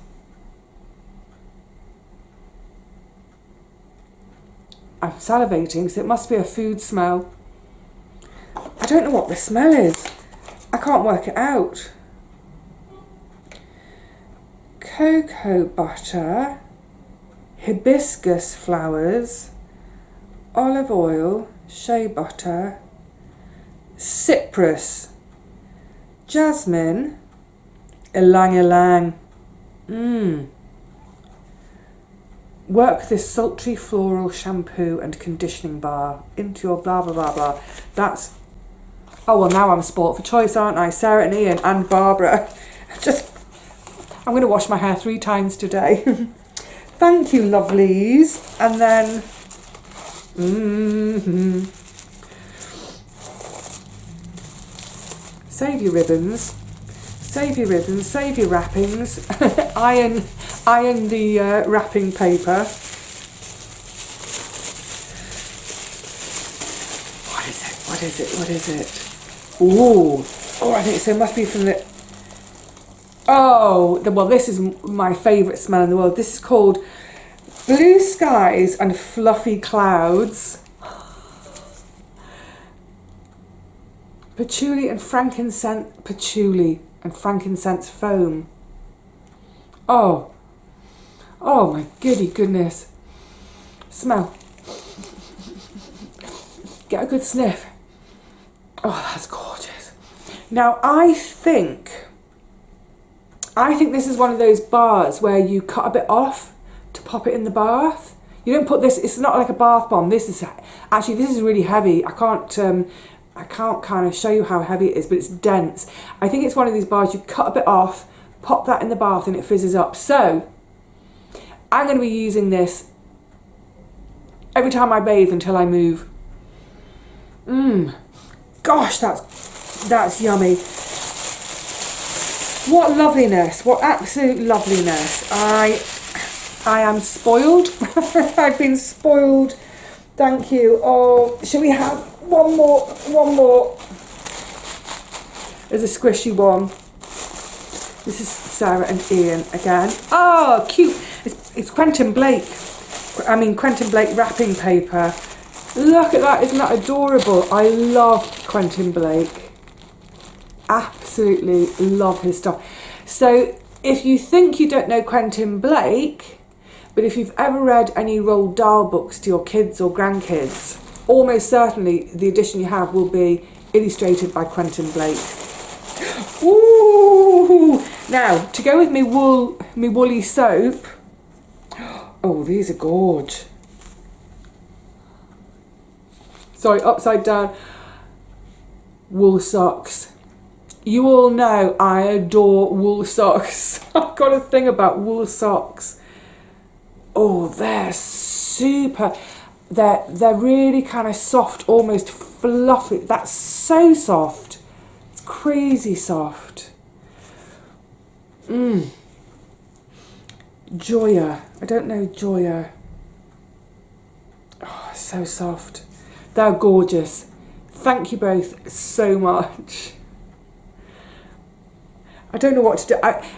I'm salivating, so it must be a food smell. I don't know what the smell is. I can't work it out. Cocoa butter, hibiscus flowers, olive oil, shea butter, cypress, jasmine, ylang ylang. Work this sultry floral shampoo and conditioning bar into your blah blah blah blah. That's... Oh well, now I'm sport for choice, aren't I? Sarah and Ian and Barbara. I'm going to wash my hair 3 times today. Thank you, lovelies. And then... Save your ribbons. Save your ribbons. Save your wrappings. iron the wrapping paper. What is it? What is it? What is it? Ooh. Oh, I think so. It must be from the... Oh, well, this is my favourite smell in the world. This is called Blue Skies and Fluffy Clouds. Patchouli and frankincense foam. Oh my goodness. Smell. Get a good sniff. Oh, that's gorgeous. Now I think this is one of those bars where you cut a bit off to pop it in the bath. You don't put this, it's not like a bath bomb. This is really heavy. I can't kind of show you how heavy it is, but it's dense. I think it's one of these bars you cut a bit off, pop that in the bath and it fizzes up. So I'm going to be using this every time I bathe until I move. Gosh, that's yummy. What loveliness, what absolute loveliness. I am spoiled. I've been spoiled. Thank you. Oh, shall we have one more? There's a squishy one. This is Sarah and Ian again. Oh, cute. It's Quentin Blake wrapping paper. Look at that, isn't that adorable? I love Quentin Blake. Absolutely love his stuff. So if you think you don't know Quentin Blake, but if you've ever read any Roald Dahl books to your kids or grandkids, almost certainly the edition you have will be illustrated by Quentin Blake. Ooh! Now, to go with me woolly soap. Oh, these are gorge. Sorry, upside down. Wool socks. You all know I adore wool socks. I've got a thing about wool socks. Oh, they're super. They're really kind of soft, almost fluffy. That's so soft. It's crazy soft. Joya. I don't know Joya. Oh, so soft. They're gorgeous. Thank you both so much. I don't know what to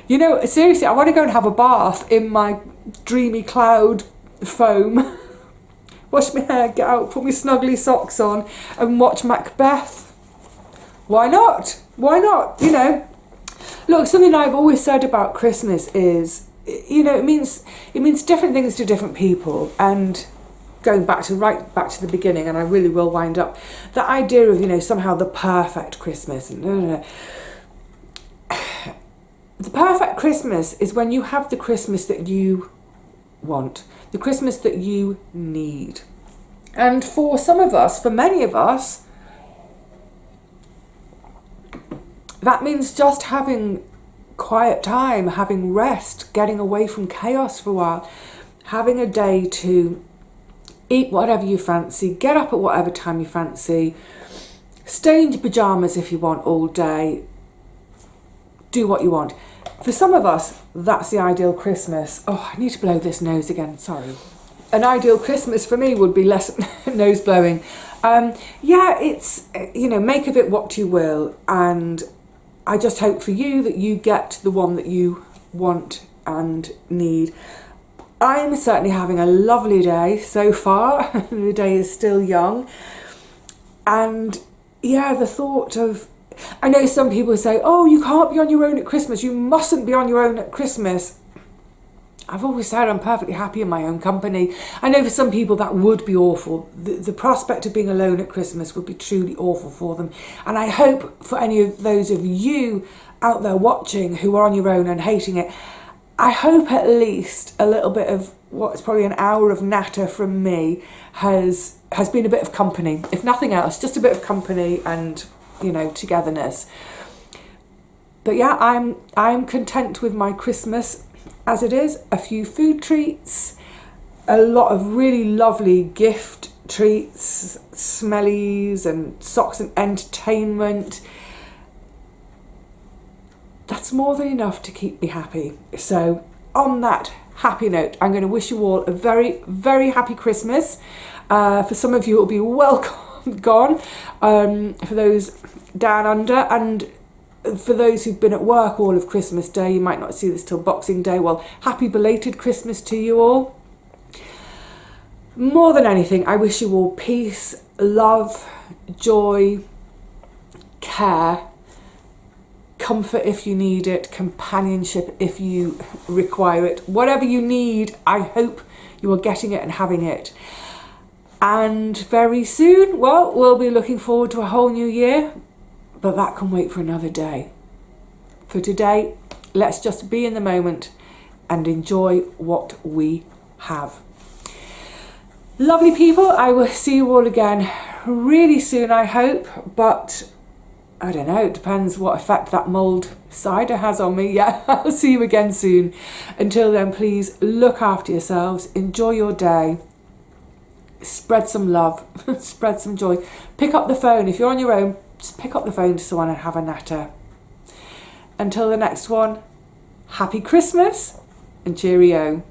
do. Seriously, I want to go and have a bath in my dreamy cloud foam. Wash my hair, get out, put my snuggly socks on and watch Macbeth. Why not? Why not? Look, something I've always said about Christmas is, it means different things to different people. And going right back to the beginning, and I really will wind up, the idea of, somehow the perfect Christmas. No. The perfect Christmas is when you have the Christmas that you want, the Christmas that you need. And for some of us, for many of us, that means just having quiet time, having rest, getting away from chaos for a while, having a day to eat whatever you fancy, get up at whatever time you fancy, stay in your pyjamas if you want all day, do what you want. For some of us, that's the ideal Christmas. Oh, I need to blow this nose again, sorry. An ideal Christmas for me would be less nose blowing. It's, make of it what you will. And I just hope for you that you get the one that you want and need. I'm certainly having a lovely day so far. The day is still young. And the thought of, I know some people say, oh, you can't be on your own at Christmas. You mustn't be on your own at Christmas. I've always said I'm perfectly happy in my own company. I know for some people that would be awful. The prospect of being alone at Christmas would be truly awful for them. And I hope for any of those of you out there watching who are on your own and hating it, I hope at least a little bit of what's probably an hour of natter from me has been a bit of company. If nothing else, just a bit of company and togetherness. But yeah, I'm content with my Christmas as it is. A few food treats, a lot of really lovely gift treats, smellies and socks and entertainment. That's more than enough to keep me happy. So on that happy note, I'm going to wish you all a very, very happy Christmas. For some of you, it'll be welcome gone. For those down under, and for those who've been at work all of Christmas Day, you might not see this till Boxing Day. Well, happy belated Christmas to you all. More than anything, I wish you all peace, love, joy, care, comfort if you need it, companionship if you require it, whatever you need, I hope you are getting it and having it. And very soon, well, we'll be looking forward to a whole new year, but that can wait for another day. For today, let's just be in the moment and enjoy what we have. Lovely people, I will see you all again really soon, I hope, but I don't know, it depends what effect that mulled cider has on me. Yeah, I'll see you again soon. Until then, please look after yourselves, enjoy your day, spread some love, spread some joy. Pick up the phone. If you're on your own, just pick up the phone to someone and have a natter. Until the next one, happy Christmas and cheerio.